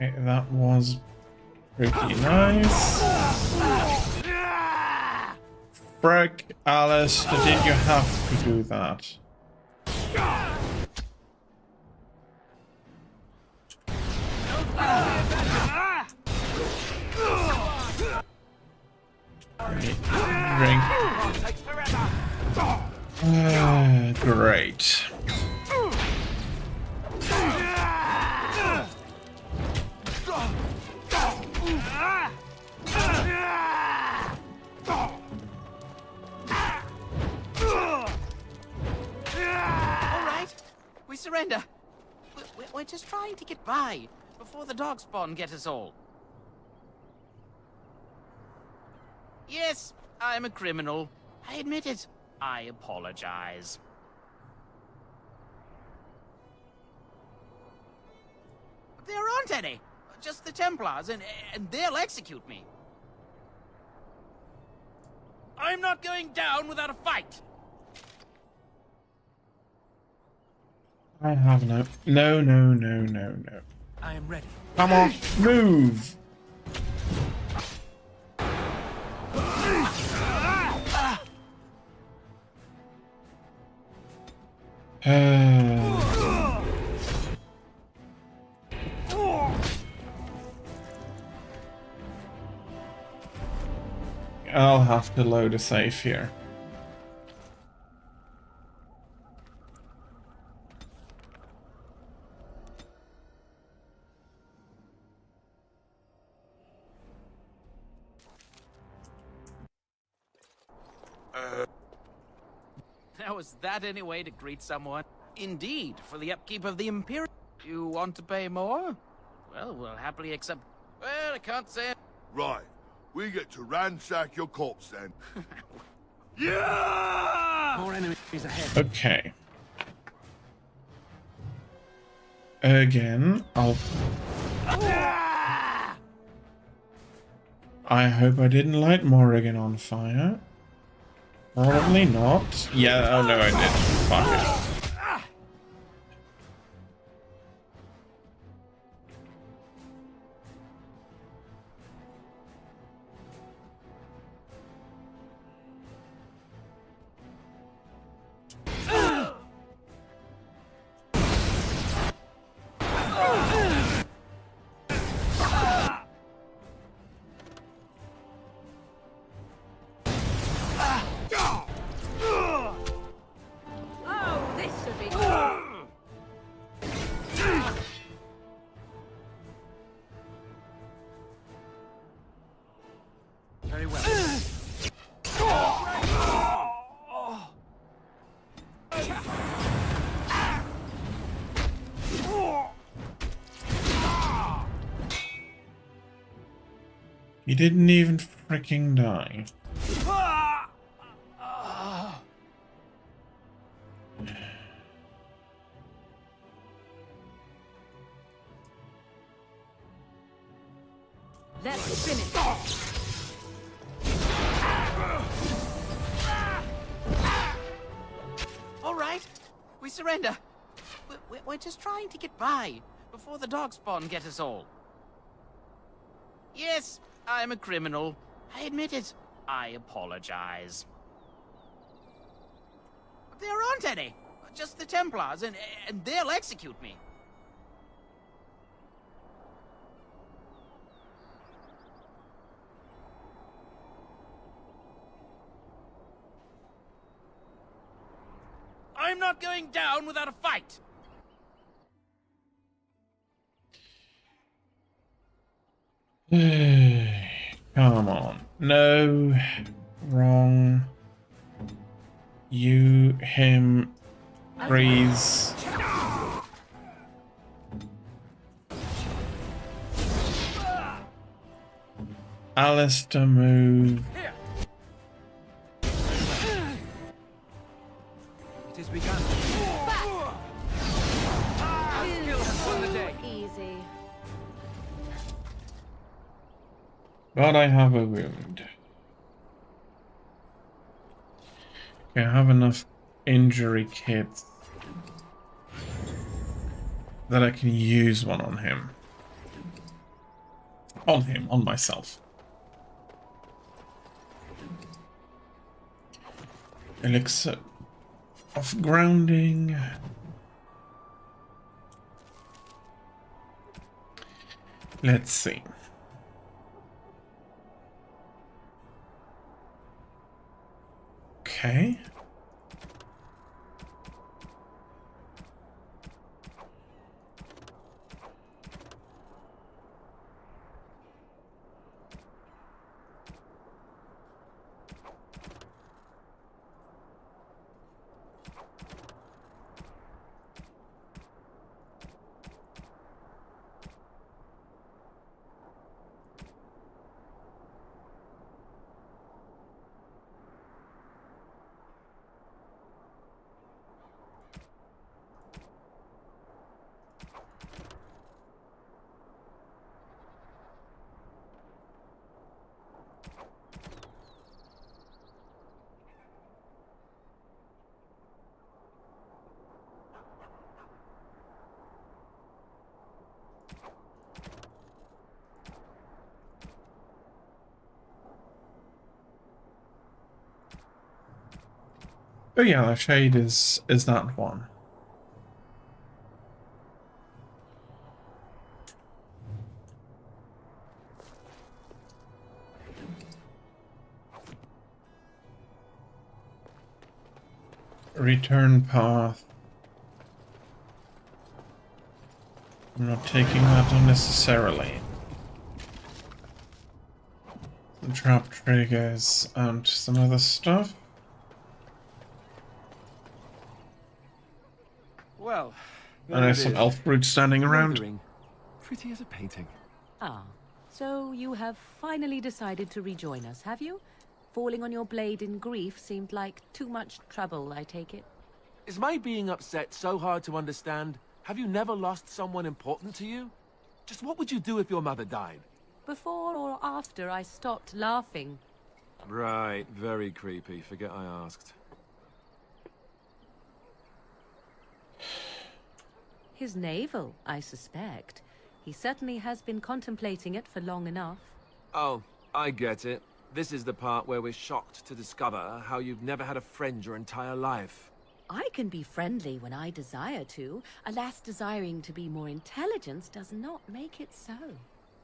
Okay, that was pretty nice. Frick, Alice, did you have to do that? Drink. Great. We surrender. We're just trying to get by before the darkspawn get us all. Yes, I'm a criminal. I admit it. I apologize. There aren't any. Just the Templars, and they'll execute me. I'm not going down without a fight. I have no. No. I am ready. Come on, move! I'll have to load a save here. How is that any way to greet someone? Indeed, for the upkeep of the Imperium. You want to pay more? Well, we'll happily accept. Well, I can't say. Right. We get to ransack your corpse then. Yeah! More enemies ahead. Okay. Again, I hope I didn't light Morrigan on fire. Probably not. Yeah, oh no, I did. Fuck it. Very well. He didn't even freaking die. Let's finish. All right, we surrender. We're just trying to get by before the darkspawn get us all. Yes, I'm a criminal. I admit it. I apologize. There aren't any. Just the Templars, and they'll execute me. I'm not going down without a fight! Come on. No. Wrong. You, him, freeze. Alistair, move. It is begun. Our skill has won the day. Easy. But I have a wound. Okay, I have enough injury kits that I can use one on him. On myself. Elixir of grounding. Let's see. Okay. Oh yeah, the shade is that one. Return path. I'm not taking that unnecessarily. Some trap triggers and some other stuff. Well, And there's some elf brutes standing around. Pretty as a painting. Ah, so you have finally decided to rejoin us, have you? Falling on your blade in grief seemed like too much trouble, I take it. Is my being upset so hard to understand? Have you never lost someone important to you? Just what would you do if your mother died? Before or after I stopped laughing. Right, very creepy. Forget I asked. His navel, I suspect. He certainly has been contemplating it for long enough. Oh, I get it. This is the part where we're shocked to discover how you've never had a friend your entire life. I can be friendly when I desire to. Alas, desiring to be more intelligent does not make it so.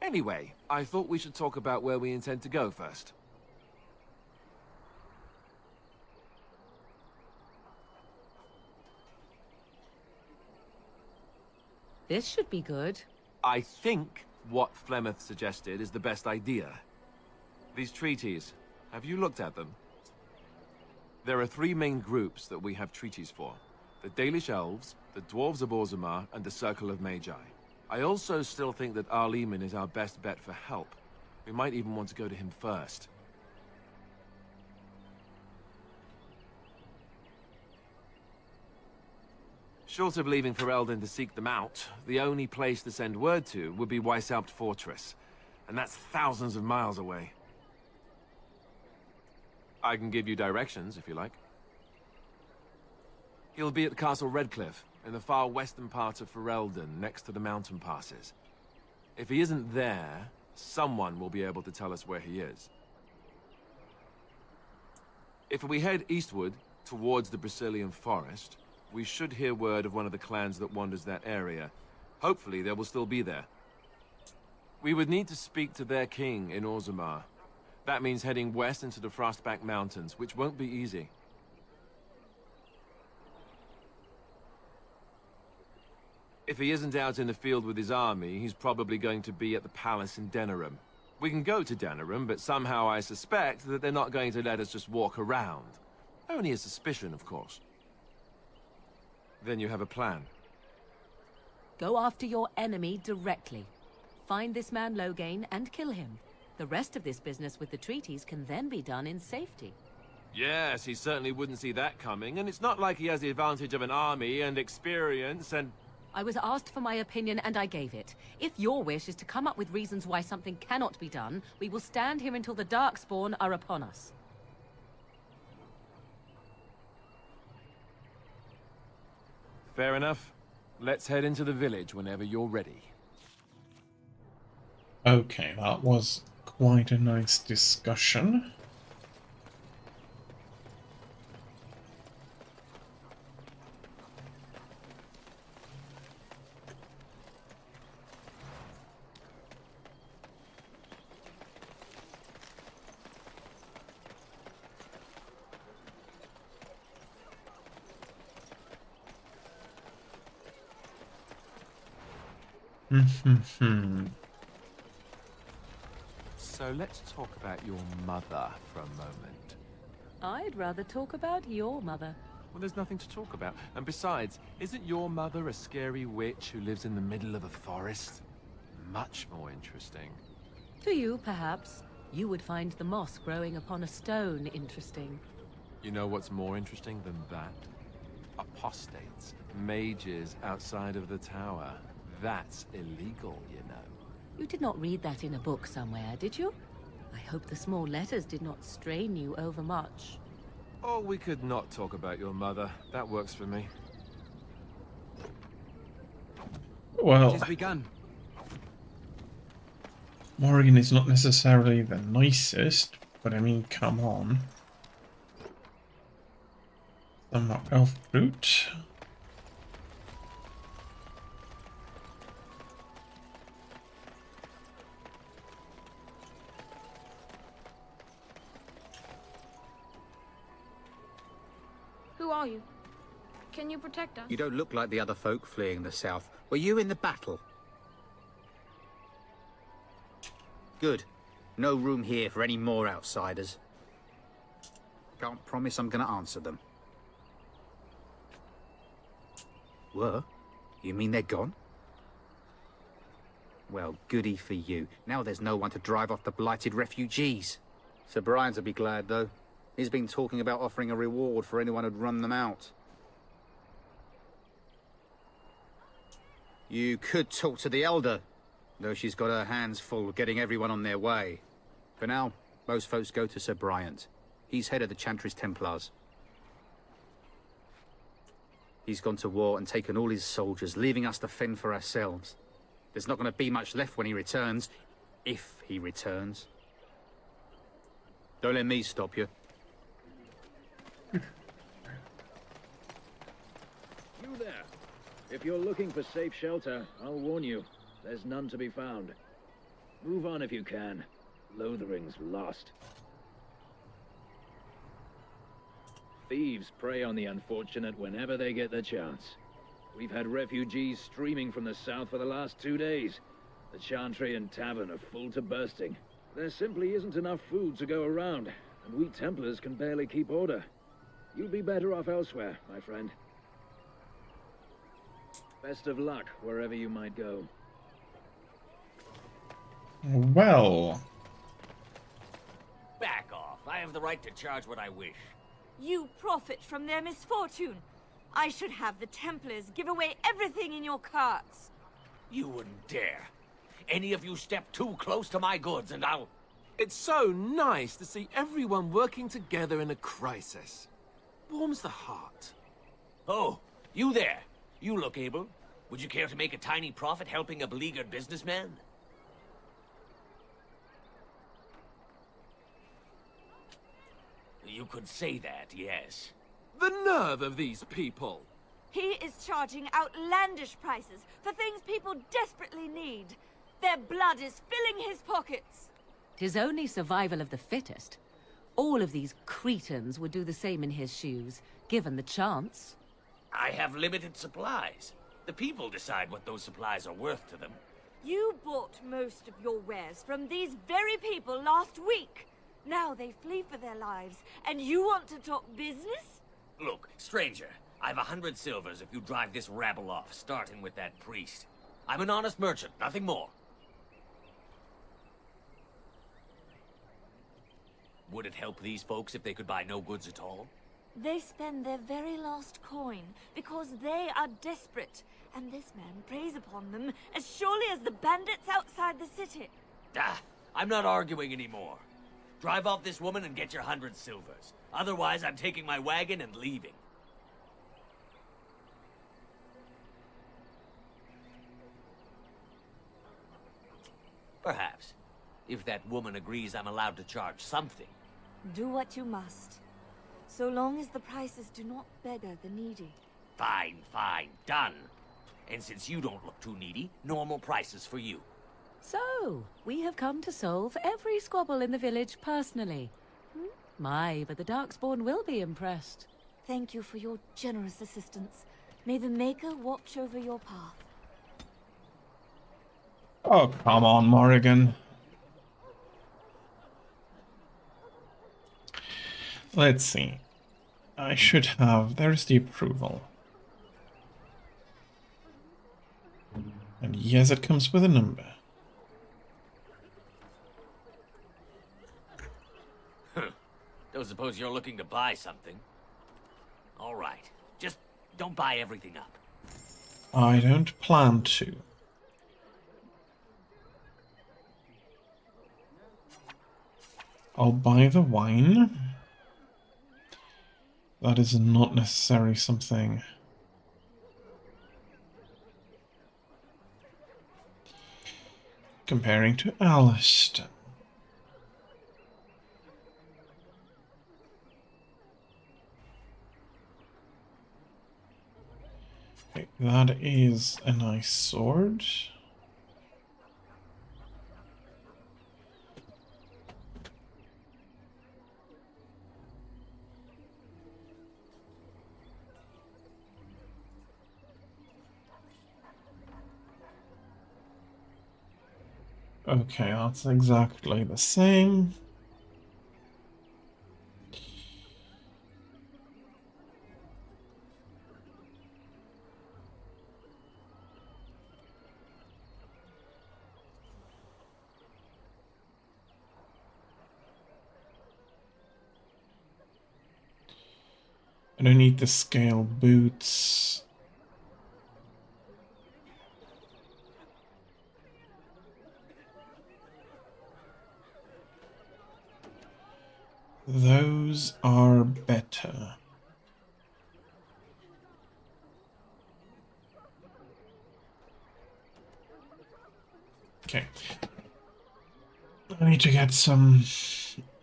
Anyway, I thought we should talk about where we intend to go first. This should be good. I think what Flemeth suggested is the best idea. These treaties, have you looked at them? There are three main groups that we have treaties for. The Dalish Elves, the Dwarves of Orzammar, and the Circle of Magi. I also still think that Arleman is our best bet for help. We might even want to go to him first. Short of leaving Ferelden to seek them out, the only place to send word to would be Weishaupt Fortress. And that's thousands of miles away. I can give you directions, if you like. He'll be at Castle Redcliffe, in the far western part of Ferelden, next to the mountain passes. If he isn't there, someone will be able to tell us where he is. If we head eastward, towards the Brazilian forest, we should hear word of one of the clans that wanders that area. Hopefully they will still be there. We would need to speak to their king in Orzammar. That means heading west into the Frostback Mountains, which won't be easy. If he isn't out in the field with his army, he's probably going to be at the palace in Denerim. We can go to Denerim, but somehow I suspect that they're not going to let us just walk around. Only a suspicion, of course. Then you have a plan. Go after your enemy directly. Find this man Loghain and kill him. The rest of this business with the treaties can then be done in safety. Yes, he certainly wouldn't see that coming, and it's not like he has the advantage of an army and experience and... I was asked for my opinion and I gave it. If your wish is to come up with reasons why something cannot be done, we will stand here until the darkspawn are upon us. Fair enough. Let's head into the village whenever you're ready. Okay, that was quite a nice discussion. So let's talk about your mother for a moment. I'd rather talk about your mother. Well, there's nothing to talk about. And besides, isn't your mother a scary witch who lives in the middle of a forest? Much more interesting. To you, perhaps. You would find the moss growing upon a stone interesting. You know what's more interesting than that? Apostates, mages outside of the tower. That's illegal, you know. You did not read that in a book somewhere, did you? I hope the small letters did not strain you overmuch. Oh, we could not talk about your mother. That works for me. Well, It has begun. Morrigan is not necessarily the nicest, but I mean, come on. I'm not elf brute. Who are you? Can you protect us? You don't look like the other folk fleeing the south. Were you in the battle? Good. No room here for any more outsiders. Can't promise I'm gonna answer them. Were? You mean they're gone? Well, goody for you. Now there's no one to drive off the blighted refugees. Sir Brian's will be glad, though. He's been talking about offering a reward for anyone who'd run them out. You could talk to the Elder, though she's got her hands full getting everyone on their way. For now, most folks go to Sir Bryant. He's head of the Chantry's Templars. He's gone to war and taken all his soldiers, leaving us to fend for ourselves. There's not going to be much left when he returns, if he returns. Don't let me stop you. You there. If you're looking for safe shelter, I'll warn you, there's none to be found. Move on if you can. Lothering's lost. Thieves prey on the unfortunate whenever they get the chance. We've had refugees streaming from the south for the last 2 days. The Chantry and Tavern are full to bursting. There simply isn't enough food to go around, and we Templars can barely keep order. You'll be better off elsewhere, my friend. Best of luck wherever you might go. Well. Back off. I have the right to charge what I wish. You profit from their misfortune. I should have the Templars give away everything in your carts. You wouldn't dare. Any of you step too close to my goods and I'll... It's so nice to see everyone working together in a crisis. Warms the heart. Oh, you there. You look able. Would you care to make a tiny profit helping a beleaguered businessman? You could say that, yes. The nerve of these people! He is charging outlandish prices for things people desperately need. Their blood is filling his pockets. 'Tis only survival of the fittest. All of these cretins would do the same in his shoes, given the chance. I have limited supplies. The people decide what those supplies are worth to them. You bought most of your wares from these very people last week. Now they flee for their lives, and you want to talk business? Look, stranger, I've 100 silvers if you drive this rabble off, starting with that priest. I'm an honest merchant, nothing more. Would it help these folks if they could buy no goods at all? They spend their very last coin because they are desperate, and this man preys upon them as surely as the bandits outside the city. Ah, I'm not arguing anymore. Drive off this woman and get your 100 silvers. Otherwise, I'm taking my wagon and leaving. Perhaps. If that woman agrees I'm allowed to charge something. Do what you must, so long as the prices do not beggar the needy. Fine, fine, done. And since you don't look too needy, normal prices for you. So, we have come to solve every squabble in the village personally. My, but the darkspawn will be impressed. Thank you for your generous assistance. May the Maker watch over your path. Oh, come on, Morrigan. Let's see. I should have... There's the approval. And yes, it comes with a number. Don't suppose you're looking to buy something? All right. Just don't buy everything up. I don't plan to. I'll buy the wine. That is not necessarily something... Comparing to Alistair. Okay, that is a nice sword. Okay, that's exactly the same. I don't need the scale boots. Those are better. Okay. I need to get some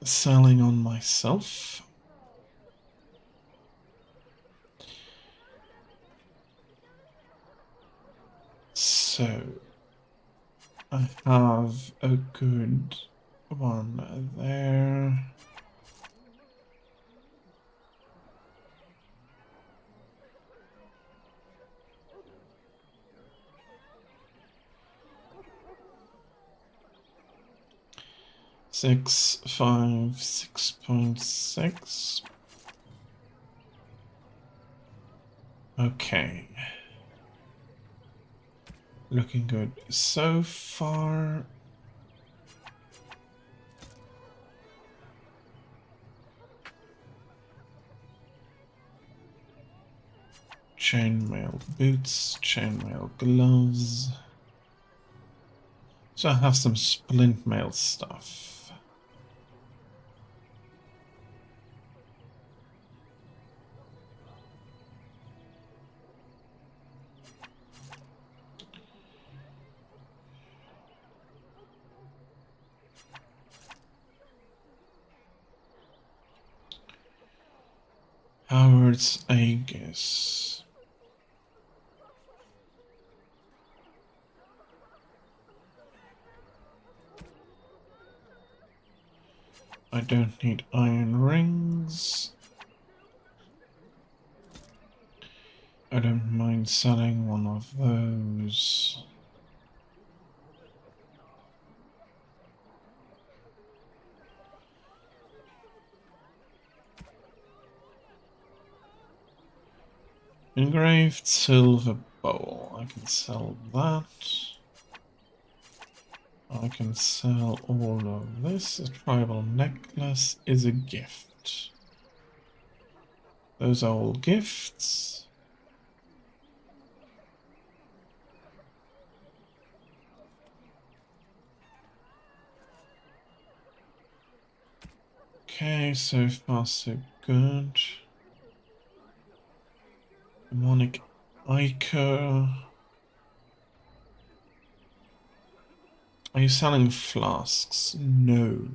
selling on myself. So, I have a good one there. Six, 5, 6.6. Okay. Looking good so far. Chainmail boots, chainmail gloves. So I have some splint mail stuff. Howard's Aegis. I don't need iron rings. I don't mind selling one of those. Engraved silver bowl. I can sell that. I can sell all of this. A tribal necklace is a gift. Those are all gifts. Okay, so far so good. Demonic Ico. Are you selling flasks? No.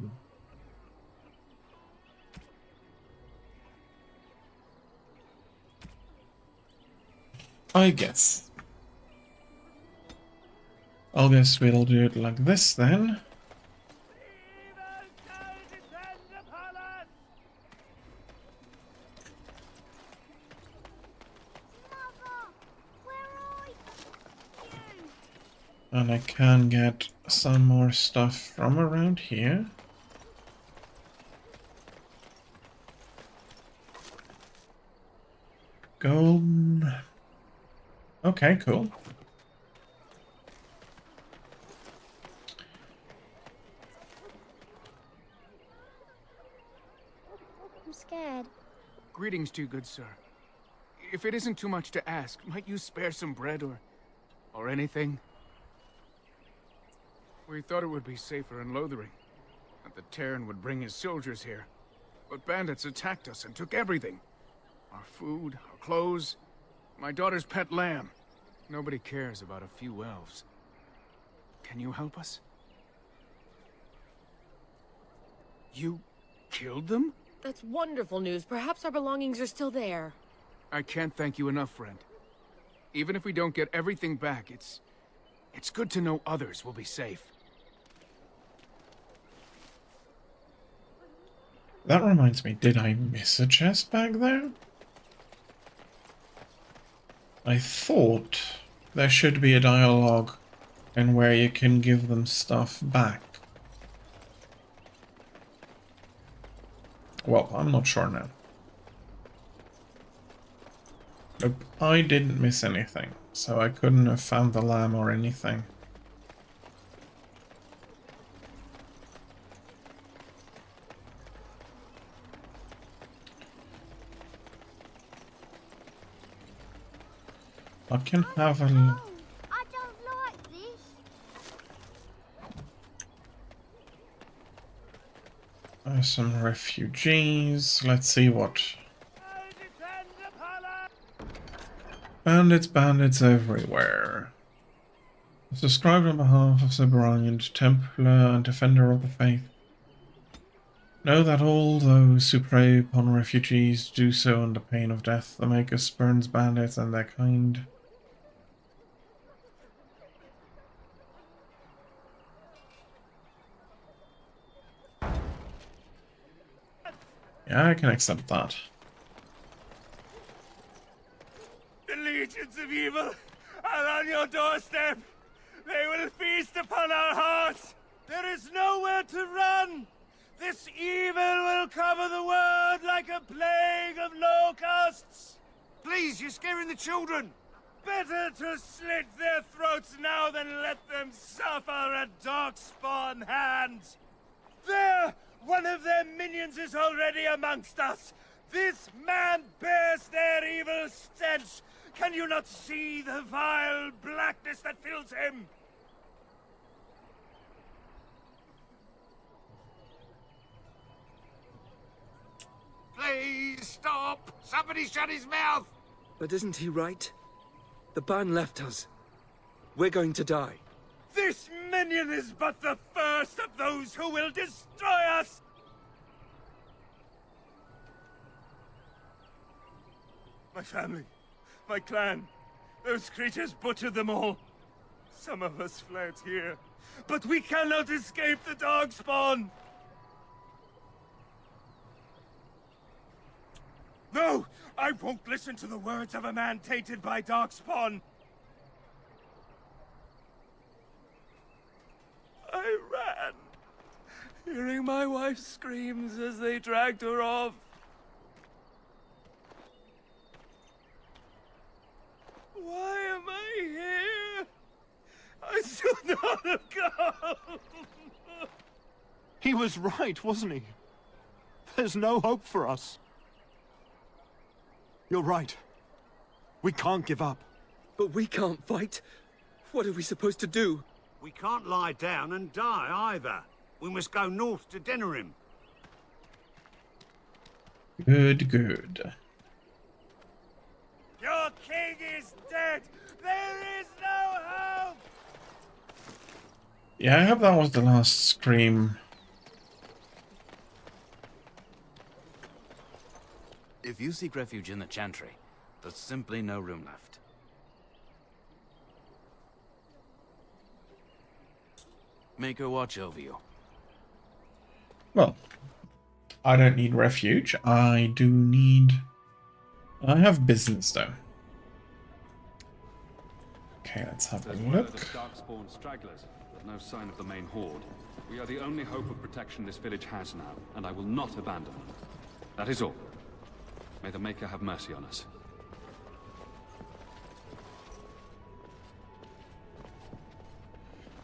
I guess. I guess we'll do it like this then. And I can get some more stuff from around here. Gold. Okay, cool. I'm scared. Greetings to you, good sir. If it isn't too much to ask, might you spare some bread or anything? We thought it would be safer in Lothering, that the Terran would bring his soldiers here. But bandits attacked us and took everything. Our food, our clothes, my daughter's pet lamb. Nobody cares about a few elves. Can you help us? You killed them? That's wonderful news. Perhaps our belongings are still there. I can't thank you enough, friend. Even if we don't get everything back, it's good to know others will be safe. That reminds me, did I miss a chest back there? I thought there should be a dialogue and where you can give them stuff back. Well, I'm not sure now. Nope, I didn't miss anything, so I couldn't have found the lamb or anything. I can have a... I don't like this. some refugees. Let's see what... Bandits everywhere. Subscribed on behalf of the Brilliant Templar and Defender of the Faith. Know that all those who prey upon refugees do so under pain of death. The Maker spurns bandits and their kind. Yeah, I can accept that. The legions of evil are on your doorstep. They will feast upon our hearts. There is nowhere to run. This evil will cover the world like a plague of locusts. Please, you're scaring the children. Better to slit their throats now than let them suffer at darkspawn hands. There! One of their minions is already amongst us. This man bears their evil stench. Can you not see the vile blackness that fills him? Please stop! Somebody shut his mouth! But isn't he right? The ban left us. We're going to die. This minion is but the first of those who will destroy us! My family, my clan, those creatures butchered them all. Some of us fled here, but we cannot escape the darkspawn! No! I won't listen to the words of a man tainted by darkspawn! I ran, hearing my wife's screams as they dragged her off. Why am I here? I should not have come! He was right, wasn't he? There's no hope for us. You're right. We can't give up. But we can't fight. What are we supposed to do? We can't lie down and die either. We must go north to Denerim. Good, good. Your king is dead! There is no hope! Yeah, I hope that was the last scream. If you seek refuge in the Chantry, there's simply no room left. Make her watch over you. Well, I don't need refuge. I have business though. Okay, let's have a look. Darkspawn stragglers, but no sign of the main horde. We are the only hope of protection this village has now, and I will not abandon them. That is all. May the Maker have mercy on us.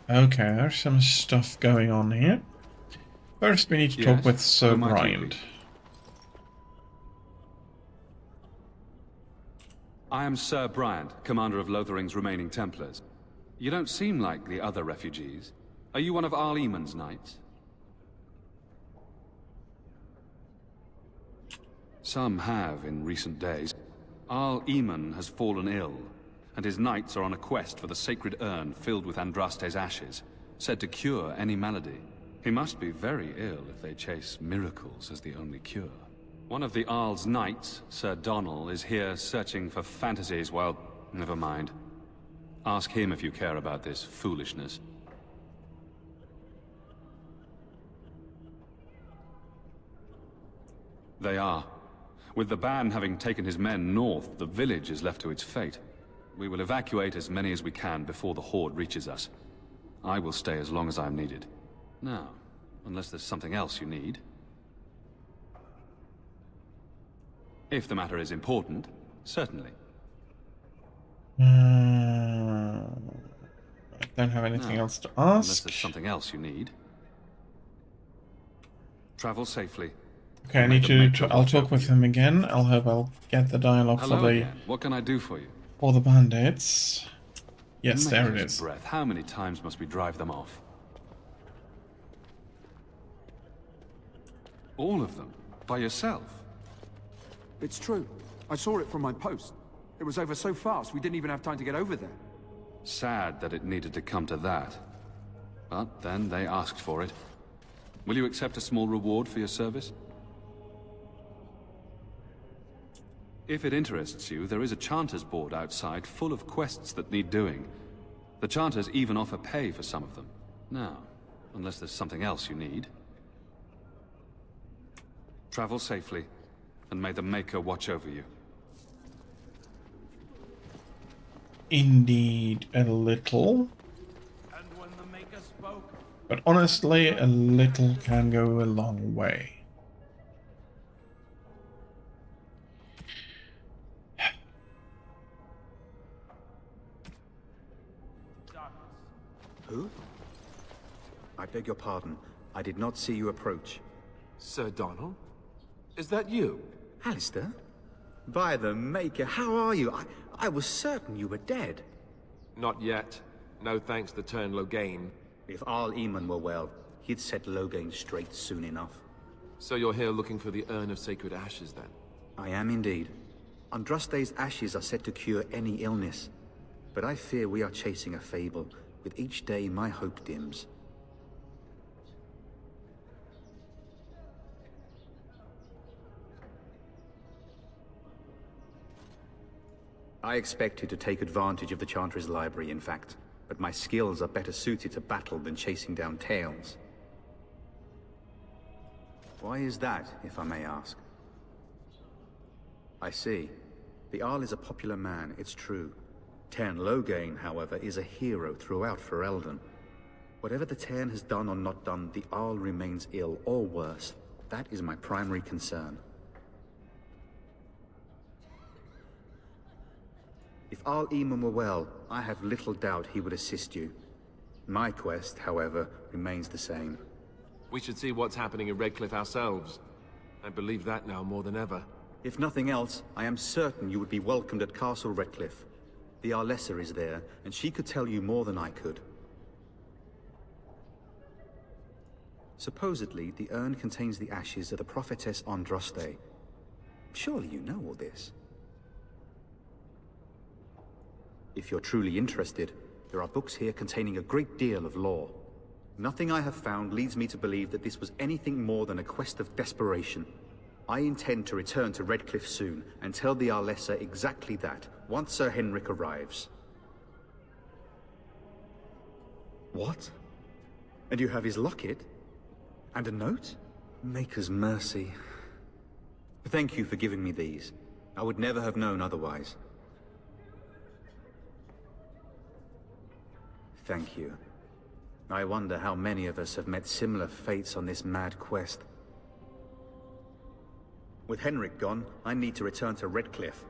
Okay, there's some stuff going on here. First, we need to talk with Sir Bryant. I am Sir Bryant, commander of Lothering's remaining Templars. You don't seem like the other refugees. Are you one of Arl Eamon's knights? Some have in recent days. Arl Eamon has fallen ill, and his knights are on a quest for the sacred urn filled with Andraste's ashes, said to cure any malady. He must be very ill if they chase miracles as the only cure. One of the Arl's knights, Sir Donnell, is here searching for fantasies. Well, never mind. Ask him if you care about this foolishness. They are. With the ban having taken his men north, the village is left to its fate. We will evacuate as many as we can before the horde reaches us. I will stay as long as I am needed. Now, unless there's something else you need. If the matter is important, certainly. I don't have anything else to ask. Unless there's something else you need. Travel safely. Okay, I need to I'll talk with him again. I'll get the dialogue Hello for the again. What can I do for you? for the bandits. Yes, there it is. Breath. How many times must we drive them off? All of them? By yourself? It's true. I saw it from my post. It was over so fast, we didn't even have time to get over there. Sad that it needed to come to that. But then they asked for it. Will you accept a small reward for your service? If it interests you, there is a Chanters board outside full of quests that need doing. The Chanters even offer pay for some of them. Now, unless there's something else you need. Travel safely, and may the Maker watch over you. Indeed, a little. And when the Maker spoke, But honestly, a little can go a long way. Who? I beg your pardon. I did not see you approach. Sir Donnell? Is that you? Alistair? By the Maker, how are you? I was certain you were dead. Not yet. No thanks to turn Loghain. If Arl Eamon were well, he'd set Loghain straight soon enough. So you're here looking for the Urn of Sacred Ashes, then? I am indeed. Andraste's ashes are said to cure any illness. But I fear we are chasing a fable. With each day, my hope dims. I expected to take advantage of the Chantry's library, in fact. But my skills are better suited to battle than chasing down tales. Why is that, if I may ask? I see. The Arl is a popular man, it's true. Tairn Loghain, however, is a hero throughout Ferelden. Whatever the Tairn has done or not done, the Arl remains ill, or worse. That is my primary concern. If Arl Eamon were well, I have little doubt he would assist you. My quest, however, remains the same. We should see what's happening in Redcliffe ourselves. I believe that now more than ever. If nothing else, I am certain you would be welcomed at Castle Redcliffe. The Arlessa is there, and she could tell you more than I could. Supposedly, the urn contains the ashes of the prophetess Andraste. Surely you know all this. If you're truly interested, there are books here containing a great deal of lore. Nothing I have found leads me to believe that this was anything more than a quest of desperation. I intend to return to Redcliffe soon, and tell the Arlessa exactly that, once Sir Henrik arrives. What? And you have his locket? And a note? Maker's mercy. Thank you for giving me these. I would never have known otherwise. Thank you. I wonder how many of us have met similar fates on this mad quest. With Henrik gone, I need to return to Redcliffe.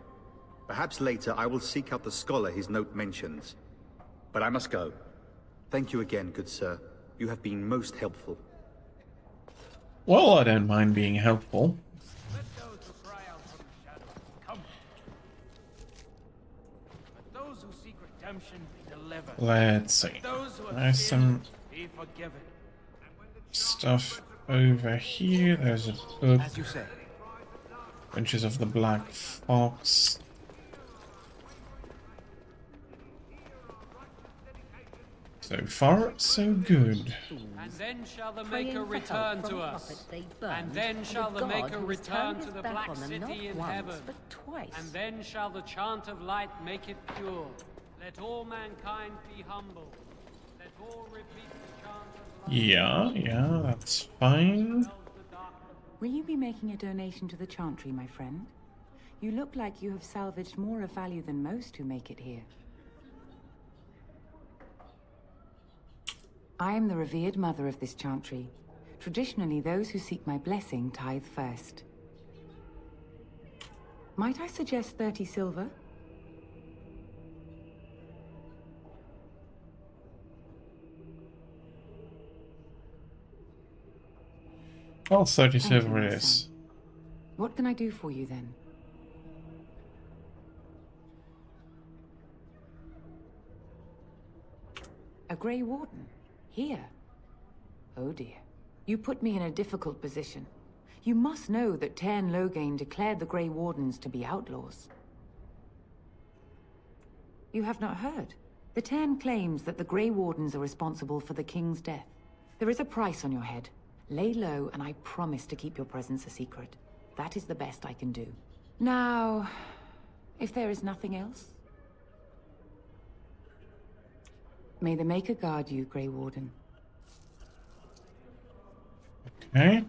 Perhaps later I will seek out the scholar his note mentions. But I must go. Thank you again, good sir. You have been most helpful. Well, I don't mind being helpful. Let those who cry out from the shadows come. Let those who seek redemption be delivered. Let's see. Let those who have There's some be forgiven. stuff over here. There's a book. As you say. Adventures of the Black Fox. So far, so good. And then shall the Maker return to us. And then shall the Maker return to the Black City in heaven. And then shall the chant of light make it pure. Let all mankind be humble. Let all repeat the chant of light. Yeah, that's fine. Will you be making a donation to the Chantry, my friend? You look like you have salvaged more of value than most who make it here. I am the revered mother of this Chantry. Traditionally, those who seek my blessing tithe first. Might I suggest 30 silver? Well, 30 Thank you, silver my it is. son. What can I do for you then? A Grey Warden? Here? Oh dear. You put me in a difficult position. You must know that Tairn Loghain declared the Grey Wardens to be outlaws. You have not heard? The Tairn claims that the Grey Wardens are responsible for the King's death. There is a price on your head. Lay low, and I promise to keep your presence a secret. That is the best I can do. Now, if there is nothing else... May the Maker guard you, Grey Warden. Okay.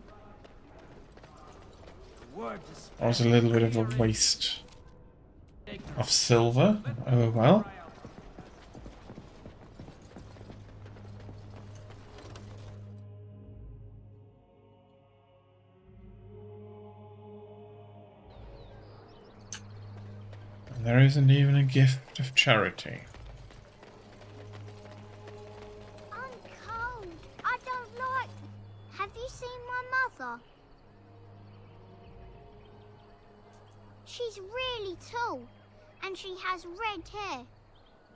That was a little bit of a waste of silver. Oh well. And there isn't even a gift of charity. I'm cold. I don't like... Have you seen my mother? She's really tall, and she has red hair.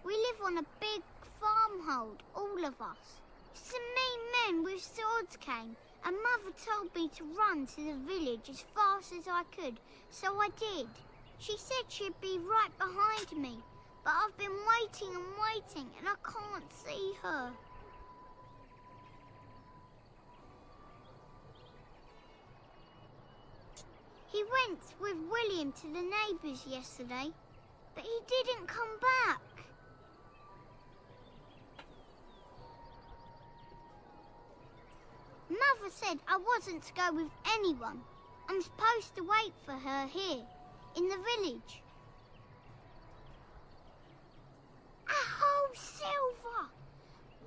We live on a big farmhold, all of us. Some mean men with swords came, and Mother told me to run to the village as fast as I could, so I did. She said she'd be right behind me, but I've been waiting and waiting, and I can't see her. He went with William to the neighbours yesterday, but he didn't come back. Mother said I wasn't to go with anyone. I'm supposed to wait for her here. in the village. A whole silver!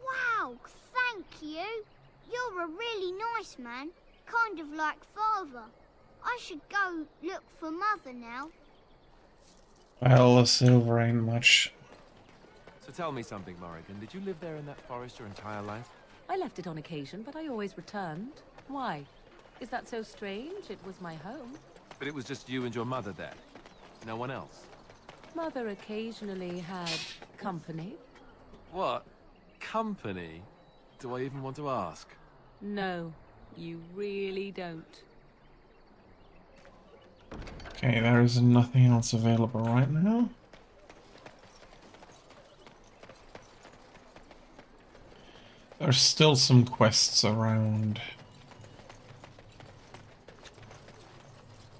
Wow, thank you. You're a really nice man, kind of like Father. I should go look for Mother now. Well, the silver ain't much. So tell me something, Morrigan. Did you live there in that forest your entire life? I left it on occasion, but I always returned. Why? Is that so strange? It was my home. But it was just you and your mother there. No one else. Mother occasionally had company. What? Company? Do I even want to ask? No, you really don't. Okay, there is nothing else available right now. There's still some quests around.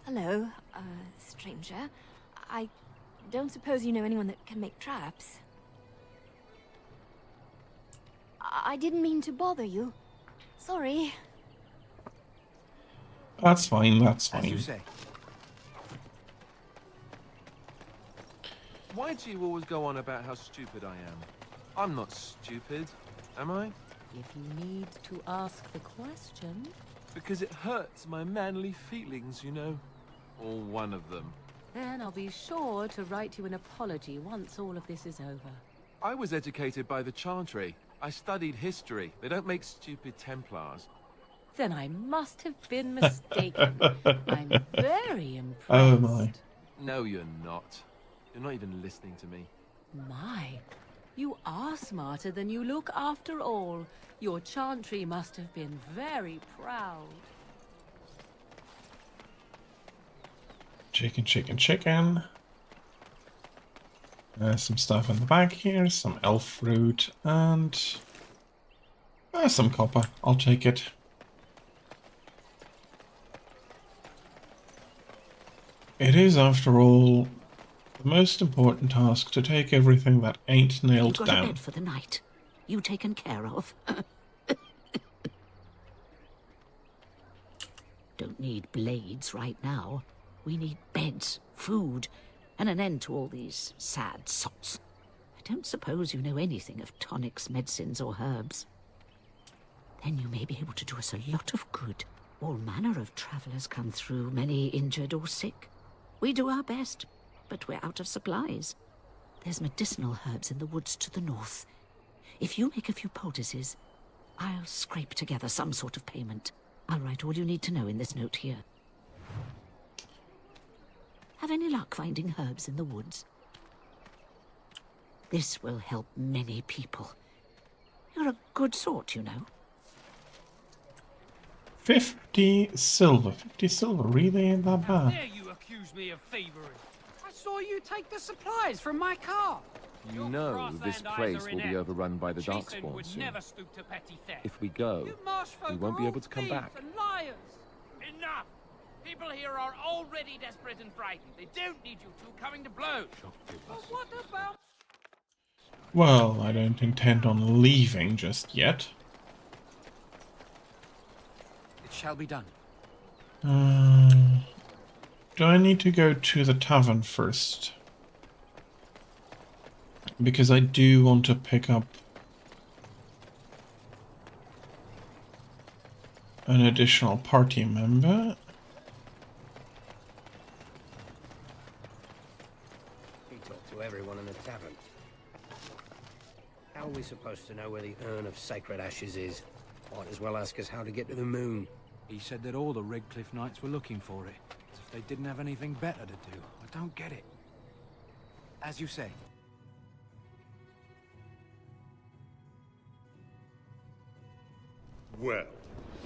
Hello, stranger. I don't suppose you know anyone that can make traps? I didn't mean to bother you. Sorry. That's fine, that's fine. As you say. Why do you always go on about how stupid I am? I'm not stupid, am I? If you need to ask the question... Because it hurts my manly feelings, you know. Or one of them. Then I'll be sure to write you an apology once all of this is over. I was educated by the Chantry. I studied history. They don't make stupid Templars. Then I must have been mistaken. I'm very impressed. Oh my. No, you're not. You're not even listening to me. My, you are smarter than you look after all. Your Chantry must have been very proud. Chicken, chicken, chicken. Some stuff in the back here, some elf fruit, and some copper. I'll take it. It is, after all, the most important task to take everything that ain't nailed You've got down. a bed for the night. You taken care of. Don't need blades right now. We need beds, food, and an end to all these sad sots. I don't suppose you know anything of tonics, medicines, or herbs. Then you may be able to do us a lot of good. All manner of travellers come through, many injured or sick. We do our best, but we're out of supplies. There's medicinal herbs in the woods to the north. If you make a few poultices, I'll scrape together some sort of payment. I'll write all you need to know in this note here. Have any luck finding herbs in the woods? This will help many people. You're a good sort, you know. 50 silver. 50 silver really ain't that How bad. dare you accuse me of thievery? I saw you take the supplies from my car. You know this place will be overrun by the darkspawn soon. Never stoop to petty theft. If we go, we won't be able to come back. And liars. Enough! People here are already desperate and frightened. They don't need you two coming to blows. But what about... Well, I don't intend on leaving just yet. It shall be done. Do I need to go to the tavern first? Because I do want to pick up an additional party member. He talked to everyone in the tavern. How are we supposed to know where the urn of sacred ashes is? Might as well ask us how to get to the moon. He said that all the Redcliffe Knights were looking for it, as if they didn't have anything better to do. I don't get it. As you say. Well,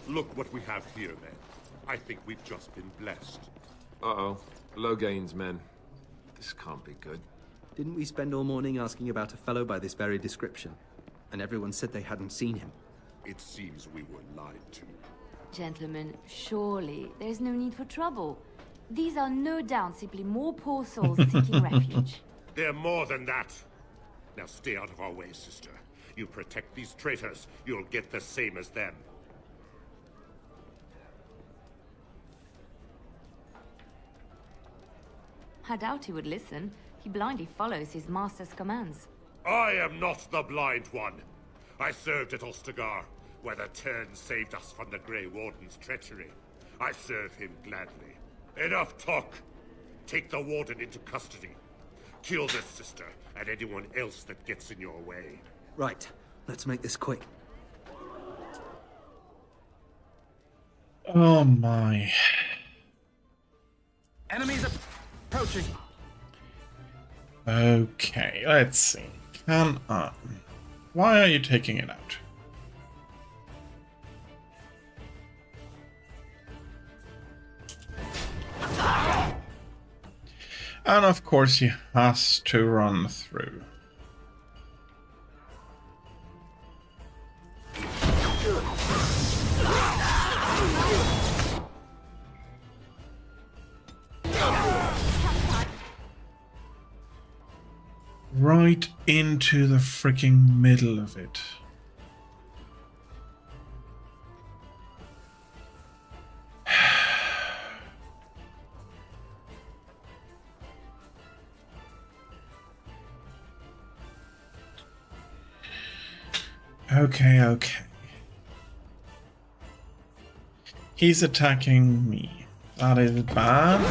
look what we have here, then. I think we've just been blessed. Uh-oh. Logain's men. This can't be good. Didn't we spend all morning asking about a fellow by this very description? And everyone said they hadn't seen him. It seems we were lied to. Gentlemen, surely there's no need for trouble. These are no doubt simply more poor souls seeking refuge. They're more than that. Now stay out of our way, sister. You protect these traitors, you'll get the same as them. I doubt he would listen. He blindly follows his master's commands. I am not the blind one. I served at Ostagar, where the Tern saved us from the Grey Warden's treachery. I serve him gladly. Enough talk! Take the Warden into custody. Kill this sister and anyone else that gets in your way. Right. Let's make this quick. Oh my. Enemies approaching. Okay, let's see. Can I... Why are you taking it out? And of course he has to run through. Right into the freaking middle of it. Okay. He's attacking me. That is bad.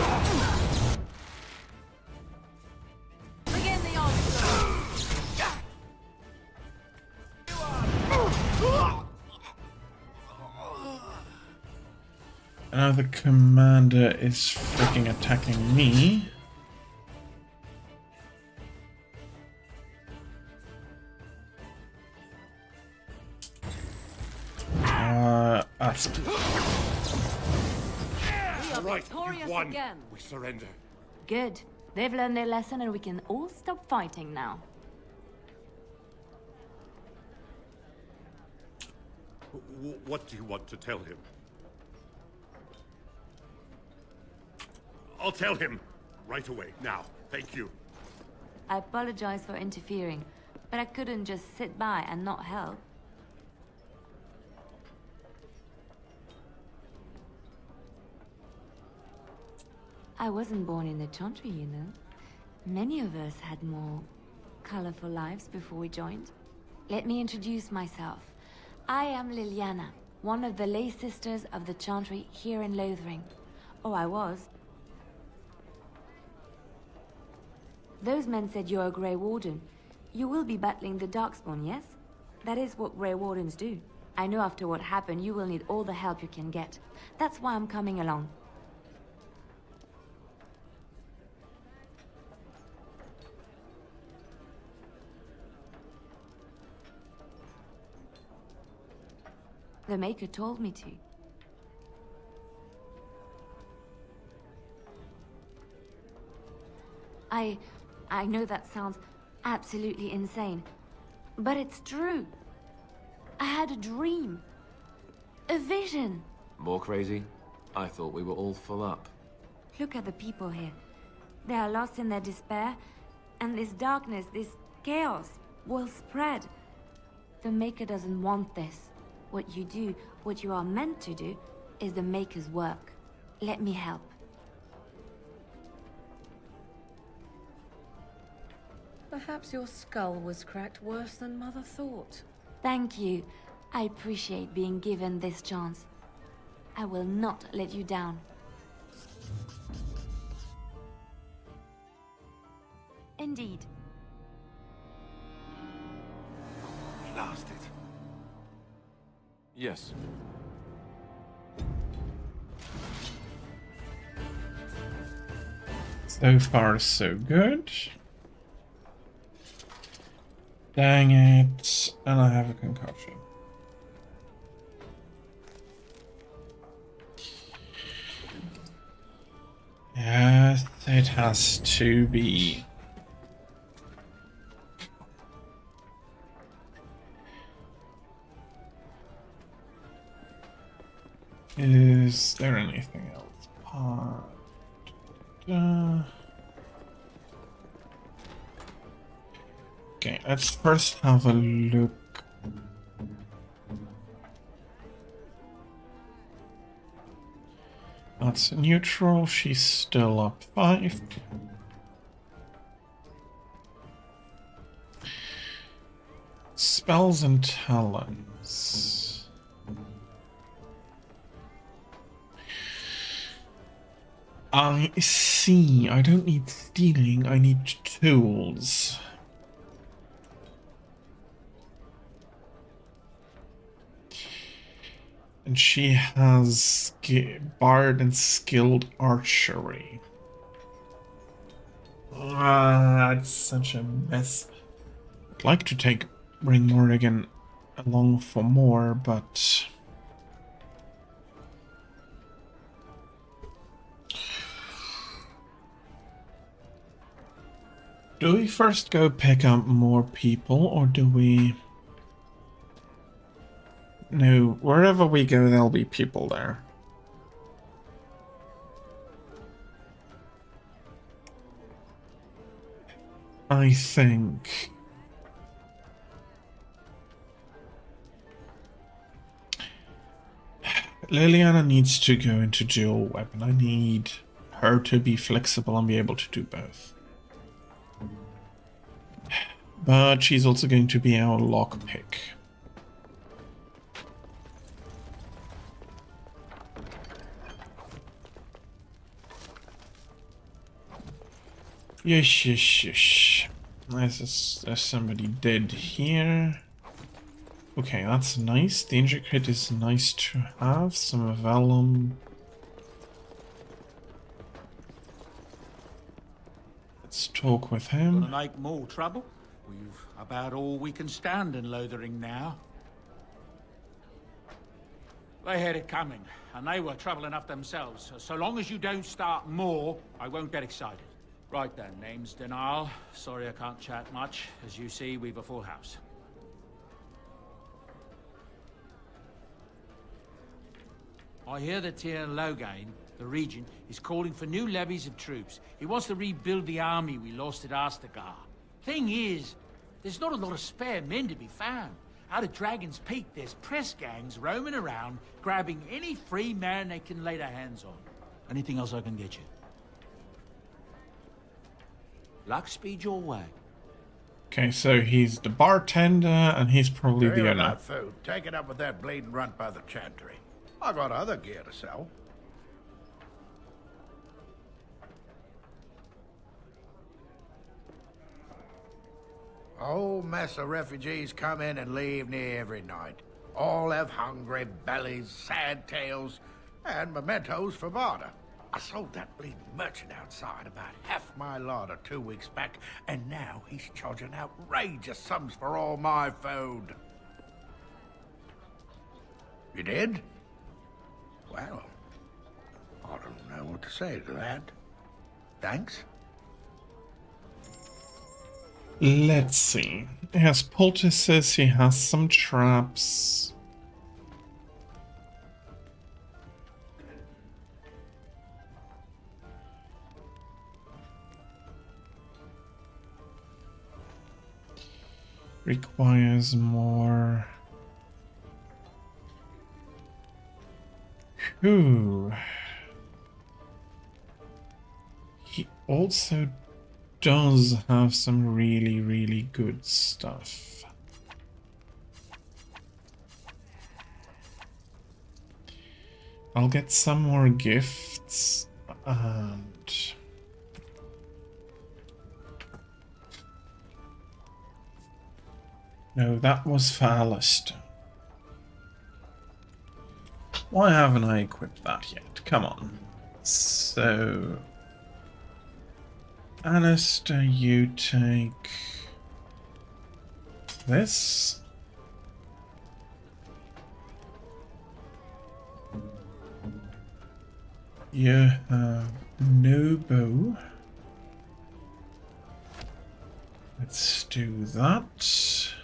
Now the commander is freaking attacking me. That's... Right, you've won. Again. We surrender. Good. They've learned their lesson and we can all stop fighting now. What do you want to tell him? I'll tell him right away, now. Thank you. I apologize for interfering, but I couldn't just sit by and not help. I wasn't born in the Chantry, you know. Many of us had more colorful lives before we joined. Let me introduce myself. I am Liliana, one of the lay sisters of the Chantry here in Lothering. Oh, I was. Those men said you're a Grey Warden. You will be battling the darkspawn, yes? That is what Grey Wardens do. I know after what happened, you will need all the help you can get. That's why I'm coming along. The Maker told me to. I know that sounds absolutely insane, but it's true. I had a dream. A vision. More crazy? I thought we were all full up. Look at the people here. They are lost in their despair, and this darkness, this chaos, will spread. The Maker doesn't want this. What you do, what you are meant to do, is the Maker's work. Let me help. Perhaps your skull was cracked worse than Mother thought. Thank you. I appreciate being given this chance. I will not let you down. Indeed. Blast it. Yes. So far, so good. Dang it. And I have a concussion. Yes, it has to be. Is there anything else? Okay, let's first have a look. That's neutral, she's still up 5. Spells and talents. I see. I don't need stealing, I need tools. And she has bard and skilled archery. Ah, it's such a mess. I'd like to bring Morrigan along for more, but do we first go pick up more people, or do we... No, wherever we go, there'll be people there. I think... Liliana needs to go into dual weapon. I need her to be flexible and be able to do both. But she's also going to be our lockpick. Yes. There's somebody dead here. Okay, that's nice. The injury crit is nice to have. Some vellum. Let's talk with him. Gonna make more trouble? We've about all we can stand in Lothering now. They had it coming, and they were trouble enough themselves. So long as you don't start more, I won't get excited. Right then, name's Denial. Sorry I can't chat much. As you see, we've a full house. I hear that Tiernan Logain, the regent, is calling for new levies of troops. He wants to rebuild the army we lost at Ostagar. Thing is, there's not a lot of spare men to be found. Out of Dragon's Peak, there's press gangs roaming around, grabbing any free man they can lay their hands on. Anything else I can get you? Luck speed your way. Okay, so he's the bartender, and he's probably the owner. About food. Take it up with that bleeding runt by the chantry. I got other gear to sell. A whole mess of refugees come in and leave near every night. All have hungry bellies, sad tales, and mementos for barter. I sold that bleeding merchant outside about half my larder 2 weeks back, and now he's charging outrageous sums for all my food. You did? Well, I don't know what to say to that. Thanks. Let's see. He has poultices, he has some traps. Requires more. Ooh. He also does have some really good stuff. I'll get some more gifts and no, that was for Alistair. Why haven't I equipped that yet? Come on. So Alistair, you take this. You have no bow. Let's do that.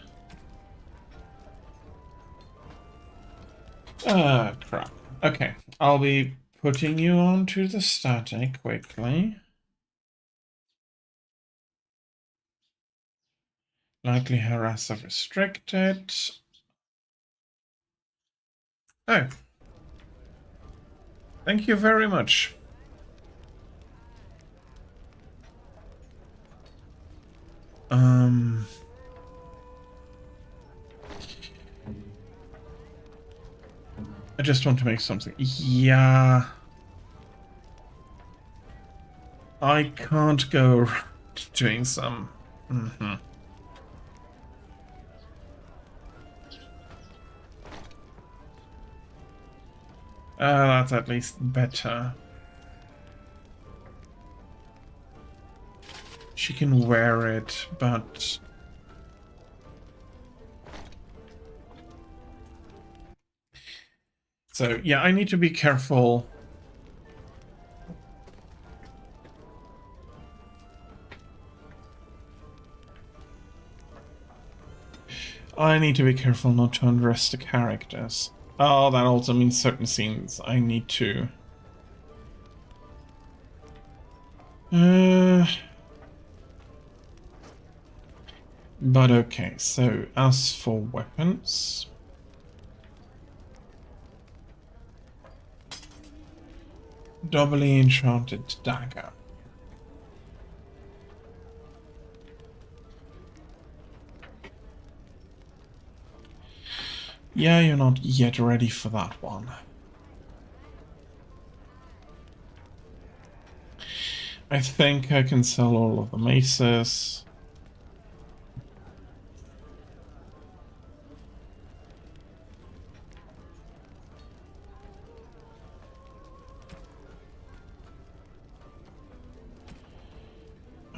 Ah, crap. Okay, I'll be putting you onto the static quickly. Likely harasser restricted. Oh. Thank you very much. just want to make something. Yeah. I can't go around doing some... That's at least better. She can wear it, but... So, yeah, I need to be careful. I need to be careful not to undress the characters. Oh, that also means certain scenes I need to... But okay, so as for weapons... Doubly enchanted dagger. Yeah, you're not yet ready for that one. I think I can sell all of the maces.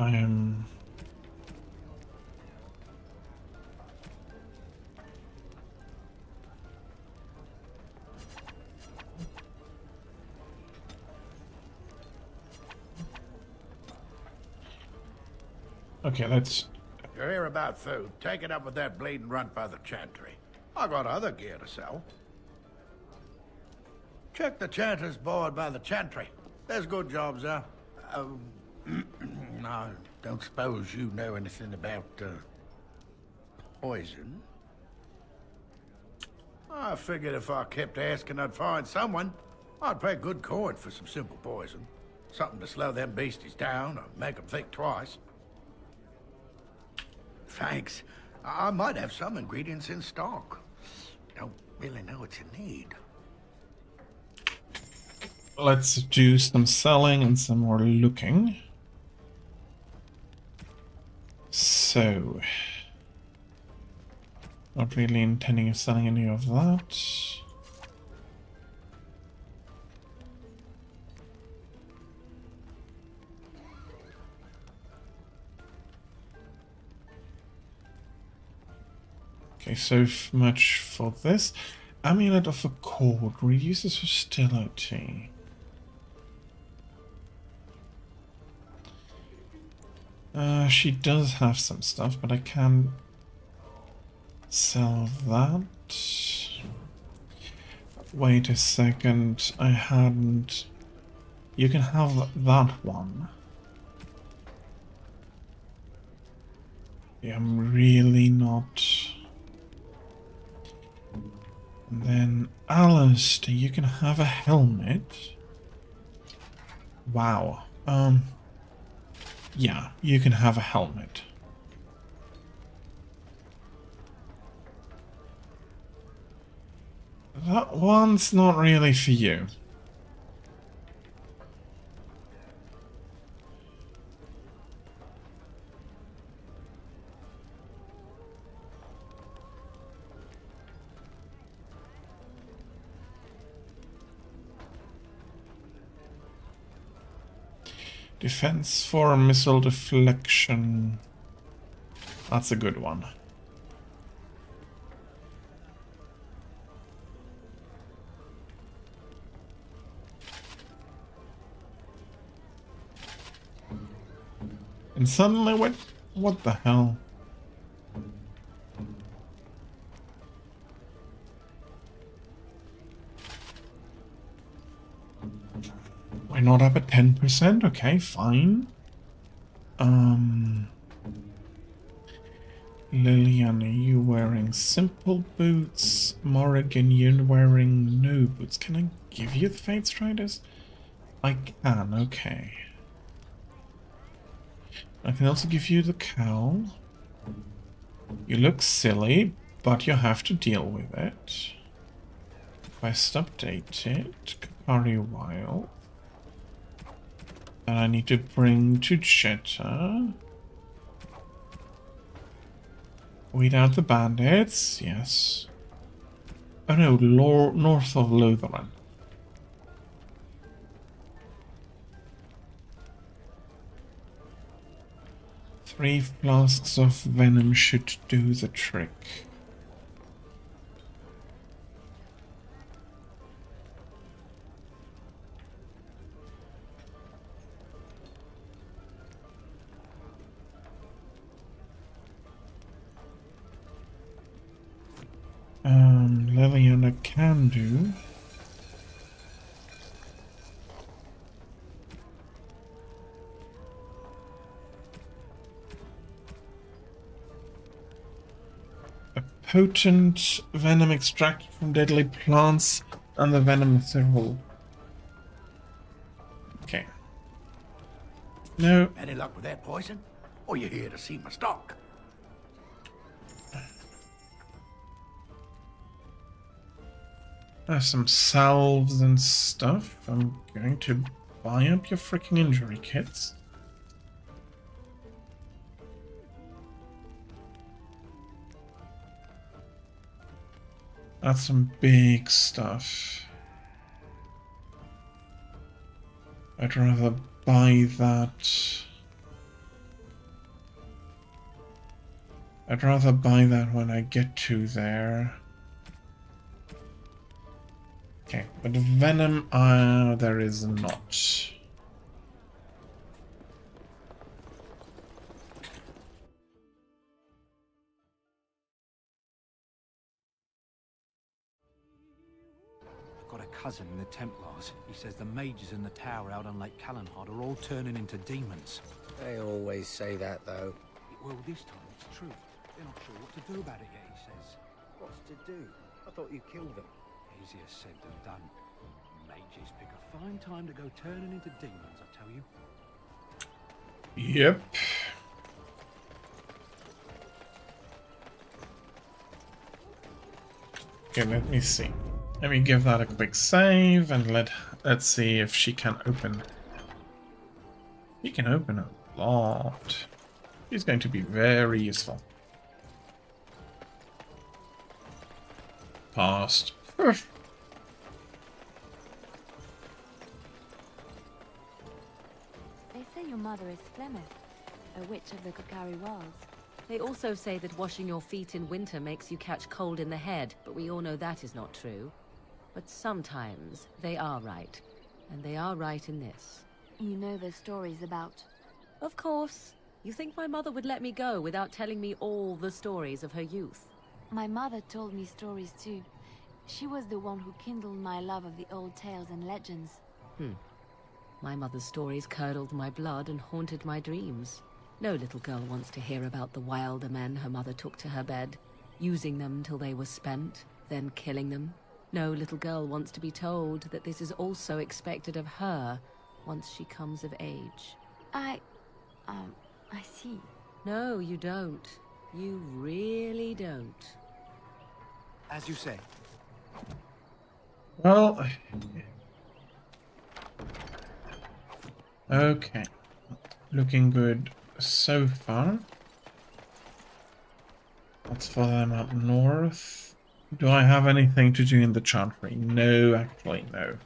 I am... Okay, let's... You're here about food. Take it up with that bleeding runt by the chantry. I got other gear to sell. Check the chanter's board by the chantry. There's good jobs there. I don't suppose you know anything about, poison? I figured if I kept asking, I'd find someone. I'd pay good coin for some simple poison. Something to slow them beasties down or make them think twice. Thanks. I might have some ingredients in stock. Don't really know what you need. Let's do some selling and some more looking. So... Not really intending of selling any of that. Okay, so much for this. Amulet of Accord reduces hostility. She does have some stuff, but I can sell that. Wait a second, I hadn't... You can have that one. Yeah, I'm really not... And then, Alistair, you can have a helmet. Wow. Yeah, you can have a helmet. That one's not really for you. Defense for missile deflection. That's a good one. And suddenly, what the hell? We're not up at 10%? Okay, fine. Lillian, are you wearing simple boots? Morrigan, you're wearing no boots. Can I give you the Fate Striders? I can, okay. I can also give you the cowl. You look silly, but you have to deal with it. Quest updated. Kakari Wild. That I need to bring to Jetta. Weed out the bandits, yes. Oh no, north of Lutheran. Three flasks of venom should do the trick. Liliana can do. A potent venom extracted from deadly plants and the venom several. Okay. No. Any luck with that poison? Or you here to see my stock? There's some salves and stuff. I'm going to buy up your freaking injury kits. That's some big stuff. I'd rather buy that. I'd rather buy that when I get to there. Okay, but venom, there is not. Got a cousin in the Templars. He says the mages in the tower out on Lake Callanhard are all turning into demons. They always say that, though. Well, this time it's true. They're not sure what to do about it yet, he says. What's to do? I thought you killed them. Easier said than done. Mages pick a fine time to go turning into demons, I tell you. Yep. Okay, let me see. Let me give that a quick save and let's see if she can open. She can open a lot. She's going to be very useful. Past. They say your mother is Flemeth, a witch of the Kakari Wilds. They also say that washing your feet in winter makes you catch cold in the head, but we all know that is not true. But sometimes they are right, and they are right in this. You know the stories about... Of course. You think my mother would let me go without telling me all the stories of her youth? My mother told me stories too. She was the one who kindled my love of the old tales and legends. My mother's stories curdled my blood and haunted my dreams. No little girl wants to hear about the wilder men her mother took to her bed, using them till they were spent, then killing them. No little girl wants to be told that this is also expected of her once she comes of age. I see. No, you don't. You really don't. As you say. Well... Okay. Looking good so far. Let's follow them up north. Do I have anything to do in the chantry? No, actually, no.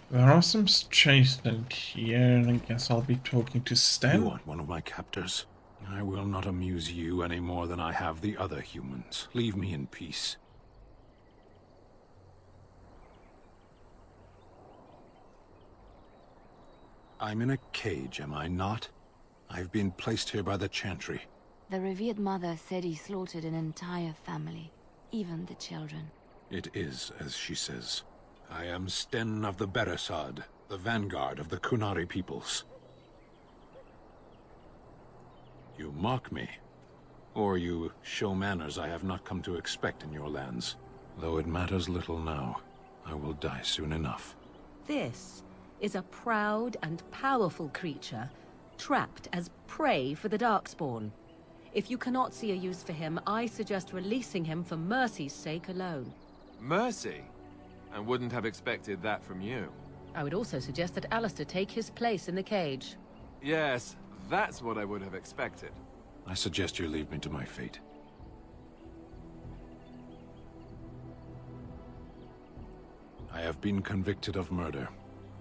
There are some chastened here, and I guess I'll be talking to Stan. You want one of my captors? I will not amuse you any more than I have the other humans. Leave me in peace. I'm in a cage, am I not? I've been placed here by the Chantry. The revered mother said he slaughtered an entire family, even the children. It is as she says. I am Sten of the Beresad, the vanguard of the Kunari peoples. You mock me, or you show manners I have not come to expect in your lands. Though it matters little now, I will die soon enough. This is a proud and powerful creature trapped as prey for the darkspawn. If you cannot see a use for him, I suggest releasing him for mercy's sake alone. Mercy? I wouldn't have expected that from you. I would also suggest that Alistair take his place in the cage. Yes, that's what I would have expected. I suggest you leave me to my fate. I have been convicted of murder.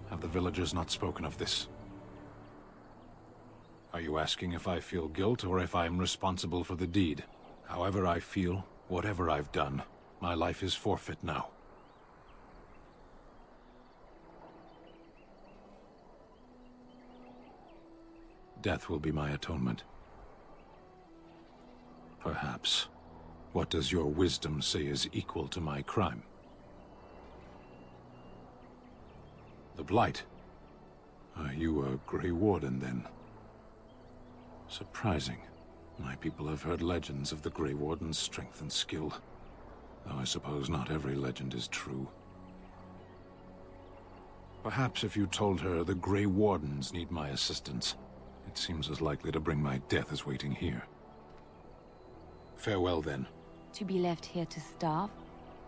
Have the villagers not spoken of this? Are you asking if I feel guilt or if I am responsible for the deed? However I feel, whatever I've done, my life is forfeit now. Death will be my atonement. Perhaps. What does your wisdom say is equal to my crime? The Blight? Are you a Grey Warden, then? Surprising. My people have heard legends of the Grey Warden's strength and skill. Though I suppose not every legend is true. Perhaps if you told her the Grey Wardens need my assistance, it seems as likely to bring my death as waiting here. Farewell, then. To be left here to starve?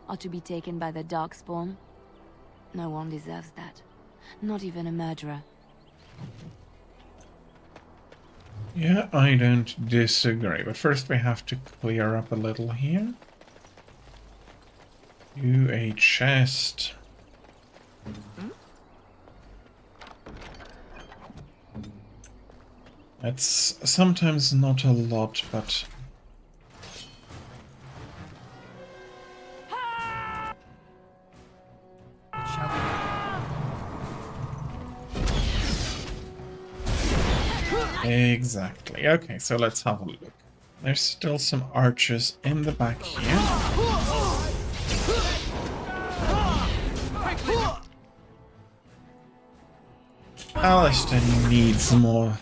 Or to be taken by the darkspawn? No one deserves that. Not even a murderer. Yeah, I don't disagree. But first we have to clear up a little here. Do a chest. That's sometimes not a lot, but... Exactly. Okay, so let's have a look. There's still some archers in the back here. Alistair needs more.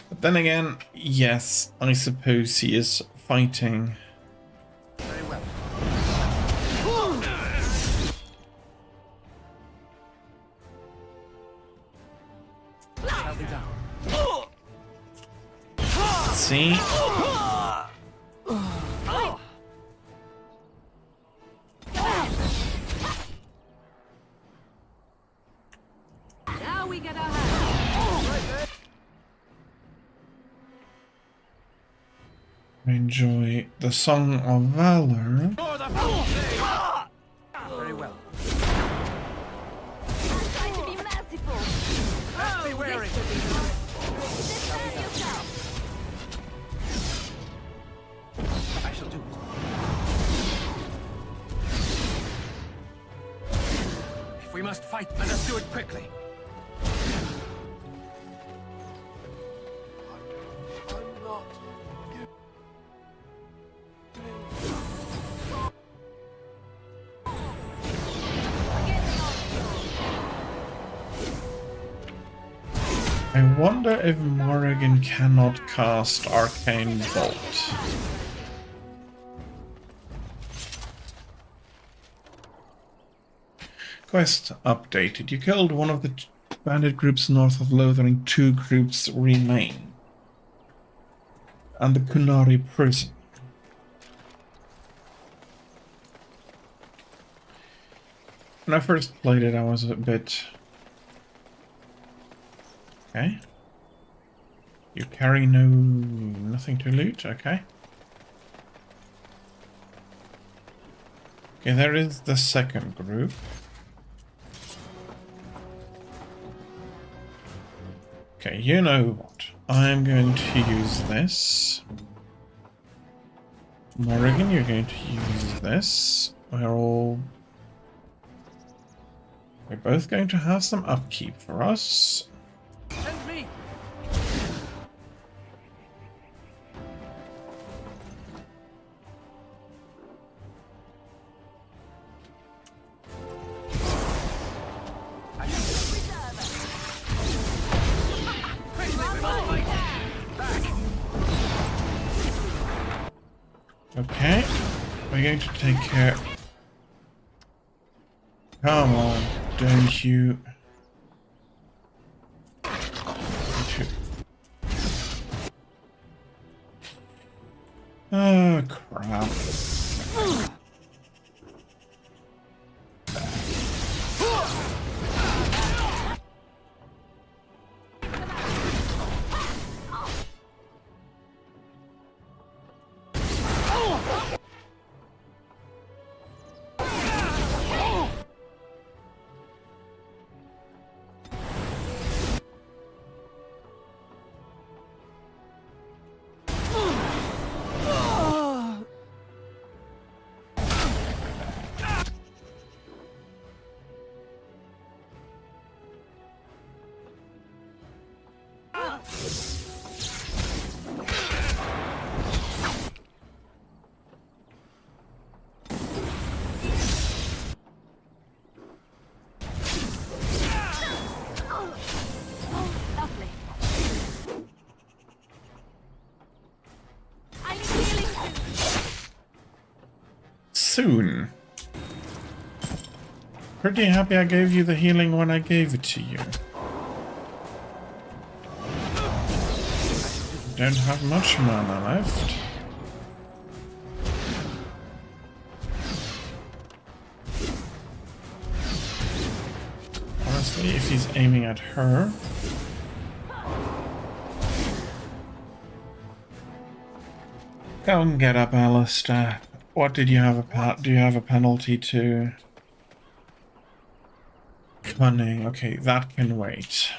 But then again, yes, I suppose he is fighting. Very well. See? Now we get our hands. Enjoy the Song of Valor. Very well. Try to be merciful. Let's be wary. Defend yourself. I shall do it. If we must fight, let us do it quickly. I wonder if Morrigan cannot cast Arcane Bolt. Quest updated. You killed one of the bandit groups north of Lothering. 2 groups remain. And the Kunari prison. When I first played it, I was a bit... Okay. You carry nothing to loot, okay. Okay, there is the second group. Okay, you know what? I'm going to use this. Morrigan, you're going to use this. We're both going to have some upkeep for us. Send me. Okay. We're going to take care. Come on, don't you? Oh, crap. Soon. Pretty happy I gave you the healing when I gave it to you. Don't have much mana left. Honestly, if he's aiming at her. Go and get up, Alistair. What did you have do you have a penalty to? Cunning. Okay, that can wait.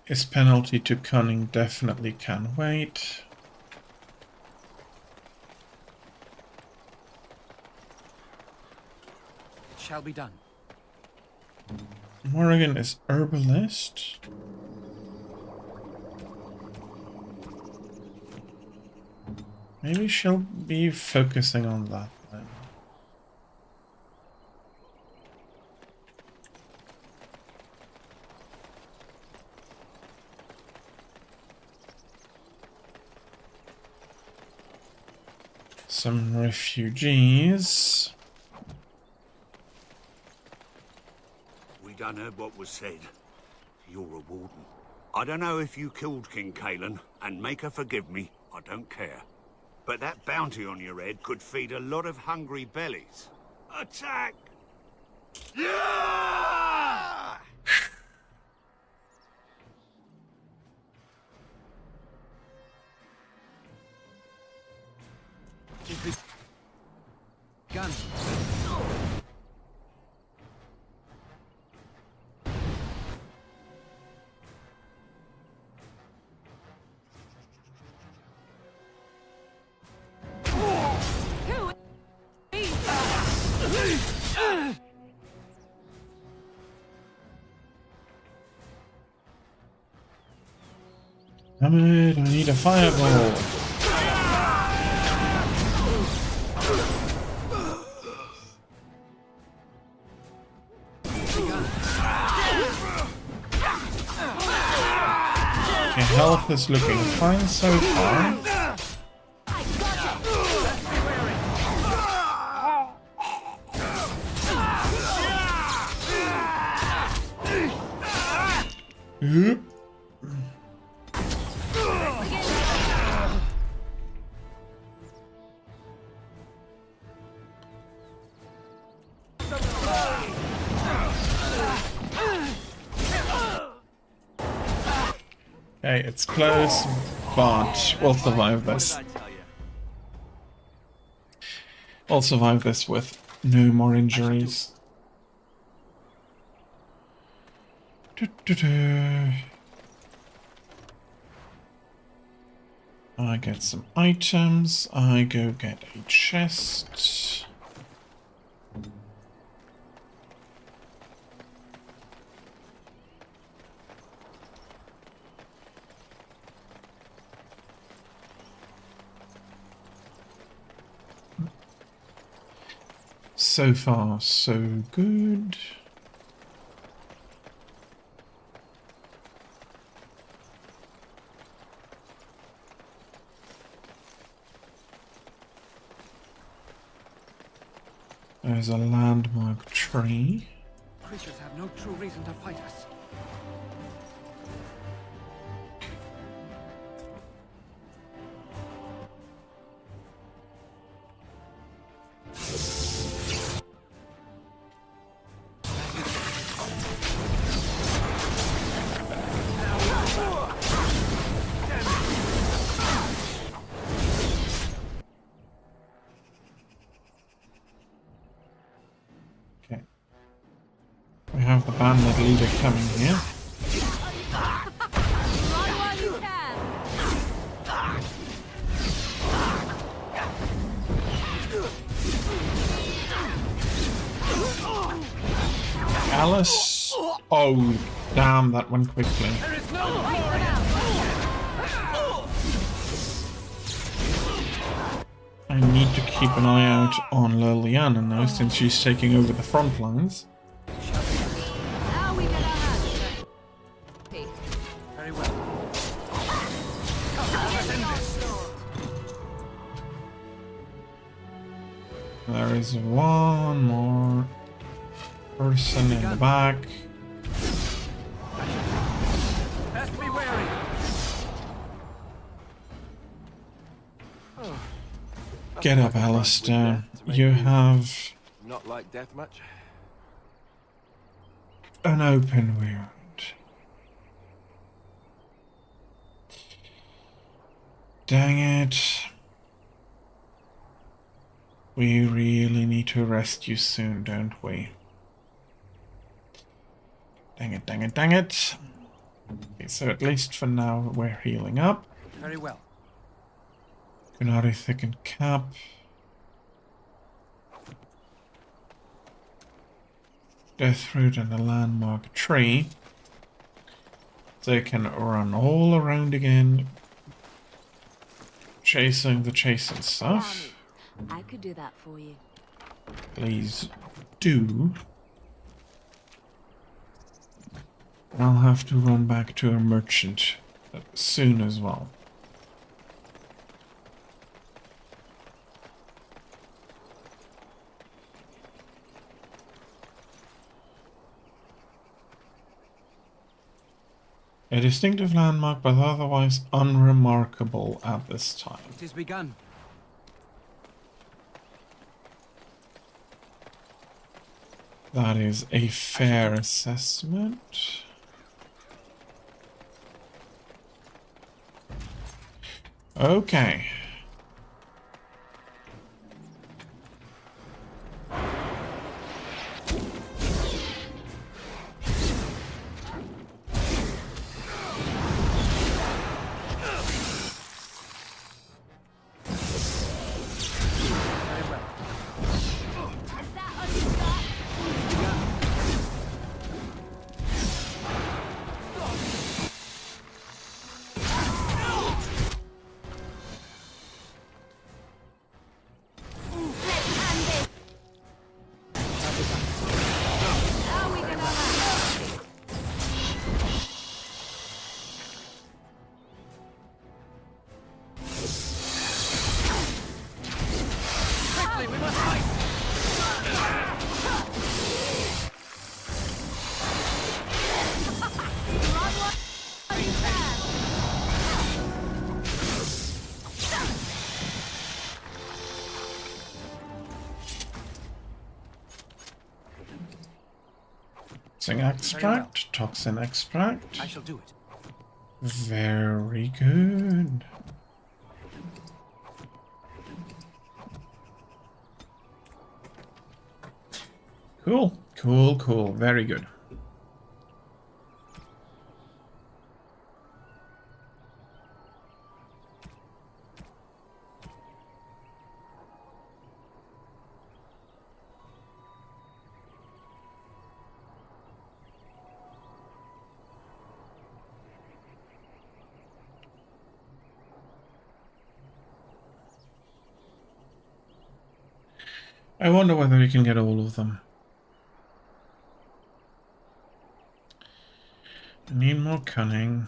His penalty to cunning definitely can wait. It shall be done. Morrigan is herbalist. Maybe she'll be focusing on that then. Some refugees. We done heard what was said. You're a warden. I don't know if you killed King Kalen, and make her forgive me, I don't care. But that bounty on your head could feed a lot of hungry bellies. Attack! Yeah! Gun. Damn it, I need a fireball. Okay, health is looking fine so far. Oop. Okay, it's close, but we'll survive this. We'll survive this with no more injuries. I get some items. I go get a chest. So far, so good. There's a landmark tree. Creatures have no true reason to fight us. Okay. We have the bandit leader coming here. Alice. Oh, damn, that went quickly. I need to keep an eye out on Liliana now, since she's taking over the front lines. Very well. There is one more person in the back. Best be wary. Get up, Alistair. You have Not like deathmatch. an open wound. Dang it. We really need to rest you soon, don't we? Dang it, dang it, dang it. Okay, so at least for now we're healing up. Very well. Gunari thickened cap. Death root and a landmark tree. They can run all around again, chasing the chasing stuff. I could do that for you. Please do. I'll have to run back to a merchant soon as well. A distinctive landmark, but otherwise unremarkable at this time. It has begun. That is a fair assessment. Okay. Toxin extract, toxin extract. I shall do it. Very good. Cool, cool, cool. Very good. I wonder whether we can get all of them. I need more cunning.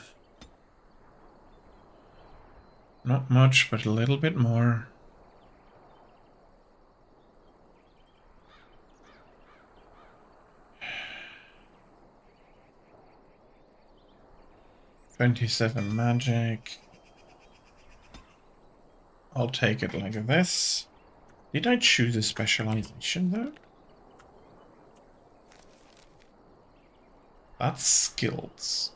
Not much, but a little bit more. 27 magic. I'll take it like this. Did I choose a specialization though? That's skills.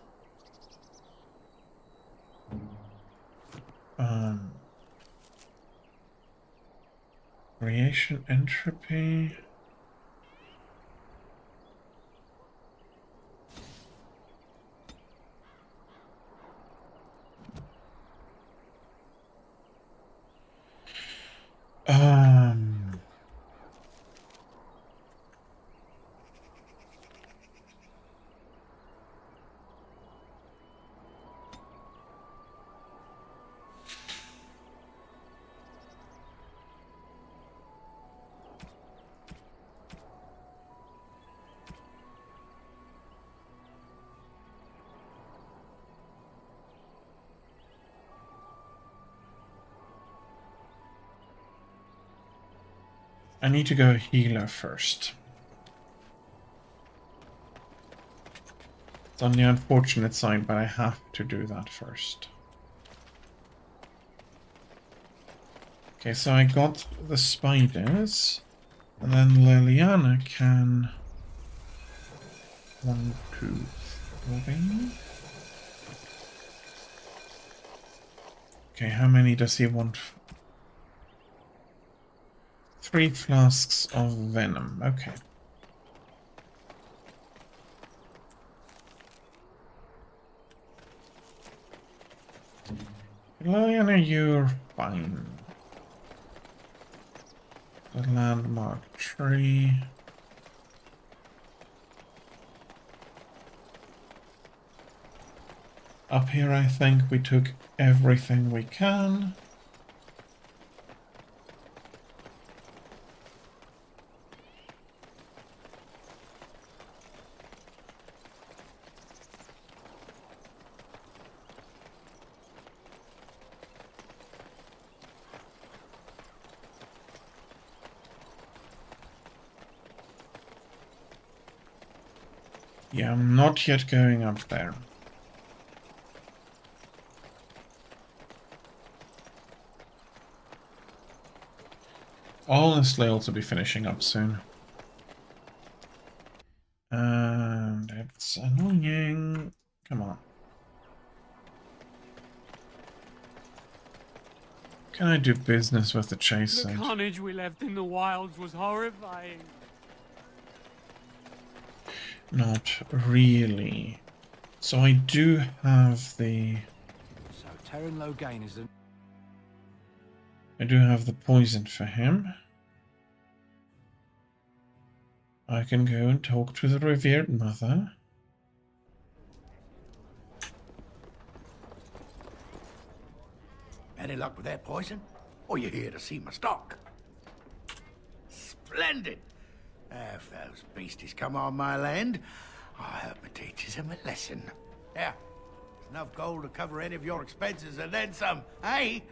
Creation entropy. I need to go healer first. It's on the unfortunate side, but I have to do that first. Okay, so I got the spiders, and then Liliana can... 1, 2, 3... Okay, how many does he want? 3 flasks of venom, okay. Liliana, you're fine. The landmark tree. Up here, I think we took everything we can. Yeah, I'm not yet going up there. I'll honestly also be finishing up soon. And it's annoying. Come on. Can I do business with the chase? The carnage we left in the wilds was horrifying. Not really. So I do have the... So Terran Logain is the... I do have the poison for him. I can go and talk to the revered mother. Any luck with that poison? Or you here to see my stock? Splendid! If those beasties come on my land, I hope it teaches them a lesson. Yeah, enough gold to cover any of your expenses and then some, hey?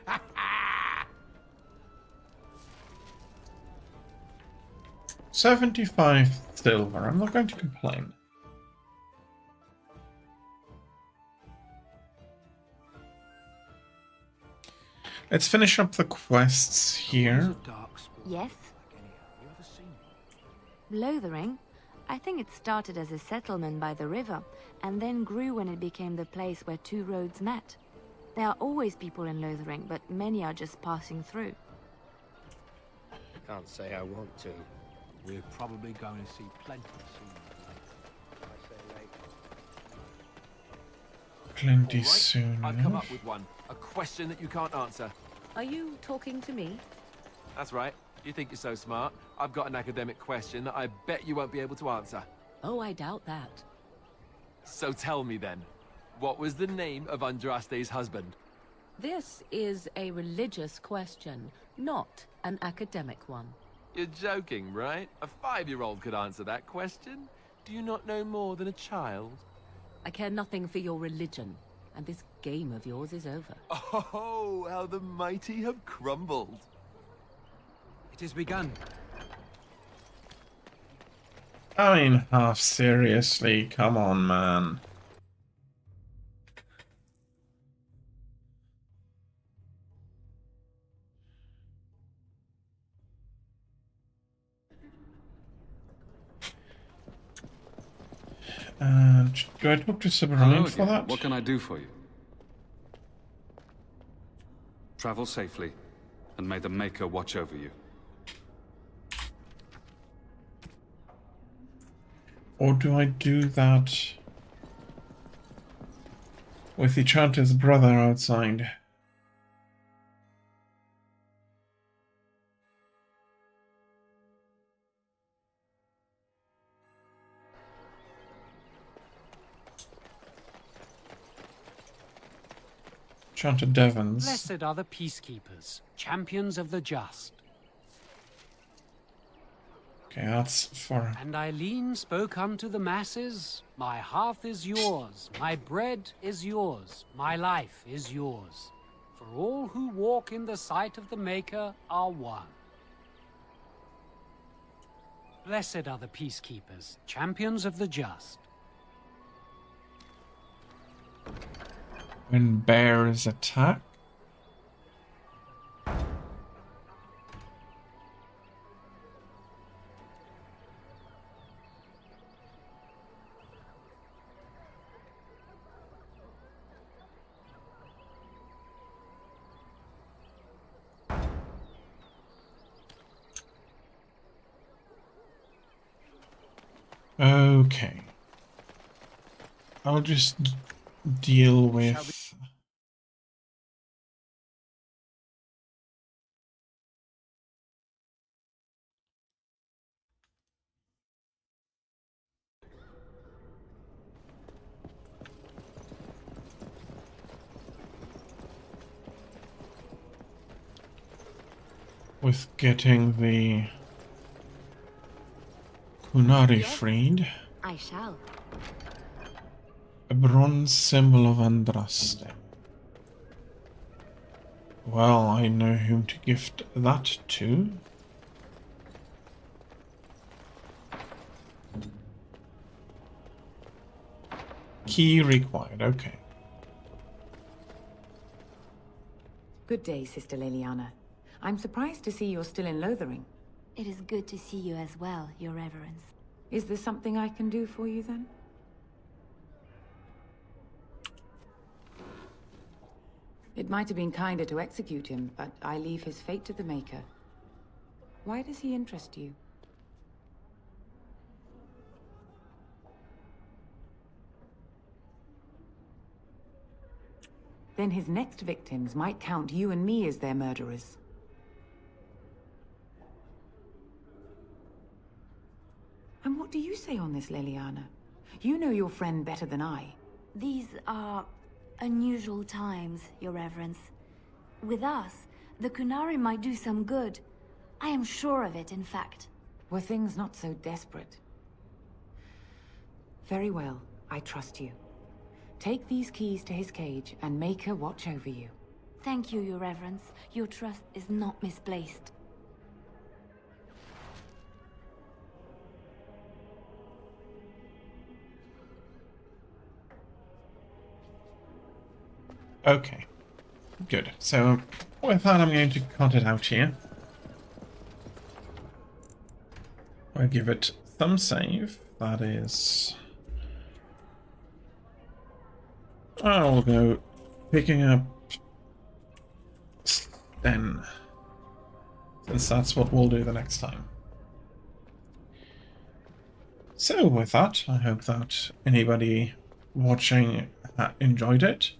75 silver. I'm not going to complain. Let's finish up the quests here. Yes? Lothering? I think it started as a settlement by the river, and then grew when it became the place where 2 roads met. There are always people in Lothering, but many are just passing through. Can't say I want to. We're probably going to see plenty soon. Plenty All right, soon. I've come up with one. A question that you can't answer. Are you talking to me? That's right. You think you're so smart. I've got an academic question that I bet you won't be able to answer. Oh, I doubt that. So tell me then, what was the name of Andraste's husband? This is a religious question, not an academic one. You're joking, right? A 5-year-old could answer that question. Do you not know more than a child? I care nothing for your religion, and this game of yours is over. Oh, how the mighty have crumbled. It has begun. I mean, half seriously, come on, man. Do I talk to Hello Sobranian for again. that? What can I do for you? Travel safely, and may the Maker watch over you. Or do I do that with the Enchanter's brother outside? Enchanter Devons. Blessed are the peacekeepers, champions of the just. Okay, that's for... And Eileen spoke unto the masses, my hearth is yours, my bread is yours, my life is yours. For all who walk in the sight of the Maker are one. Blessed are the peacekeepers, champions of the just. When bears attack. Okay. I'll just deal with... with getting the Kunari freed. I shall. A bronze symbol of Andraste. Well, I know whom to gift that to. Key required, okay. Good day, Sister Leliana. I'm surprised to see you're still in Lothering. It is good to see you as well, Your Reverence. Is there something I can do for you, then? It might have been kinder to execute him, but I leave his fate to the Maker. Why does he interest you? Then his next victims might count you and me as their murderers. And what do you say on this, Leliana? You know your friend better than I. These are unusual times, Your Reverence. With us, the Kunari might do some good. I am sure of it, in fact. Were things not so desperate? Very well, I trust you. Take these keys to his cage and make her watch over you. Thank you, Your Reverence. Your trust is not misplaced. Okay. Good. So, with that, I'm going to cut it out here. I'll give it thumb save. That is... I'll go picking up then, since that's what we'll do the next time. So with that, I hope that anybody watching enjoyed it.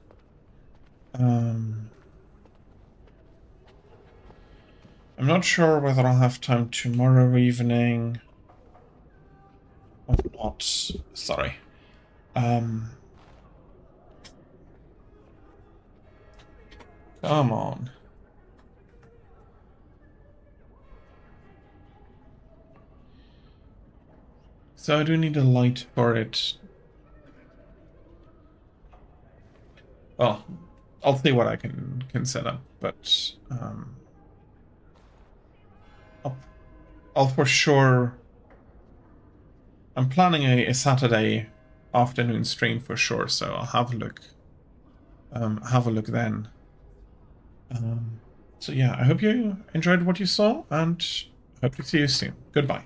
I'm not sure whether I'll have time tomorrow evening or not. Sorry. Come on. So I do need a light for it. Well, I'll see what I can set up, but I'll for sure... I'm planning a Saturday afternoon stream for sure, so I'll have a look. Have a look then. So yeah, I hope you enjoyed what you saw, and hope to see you soon. Goodbye.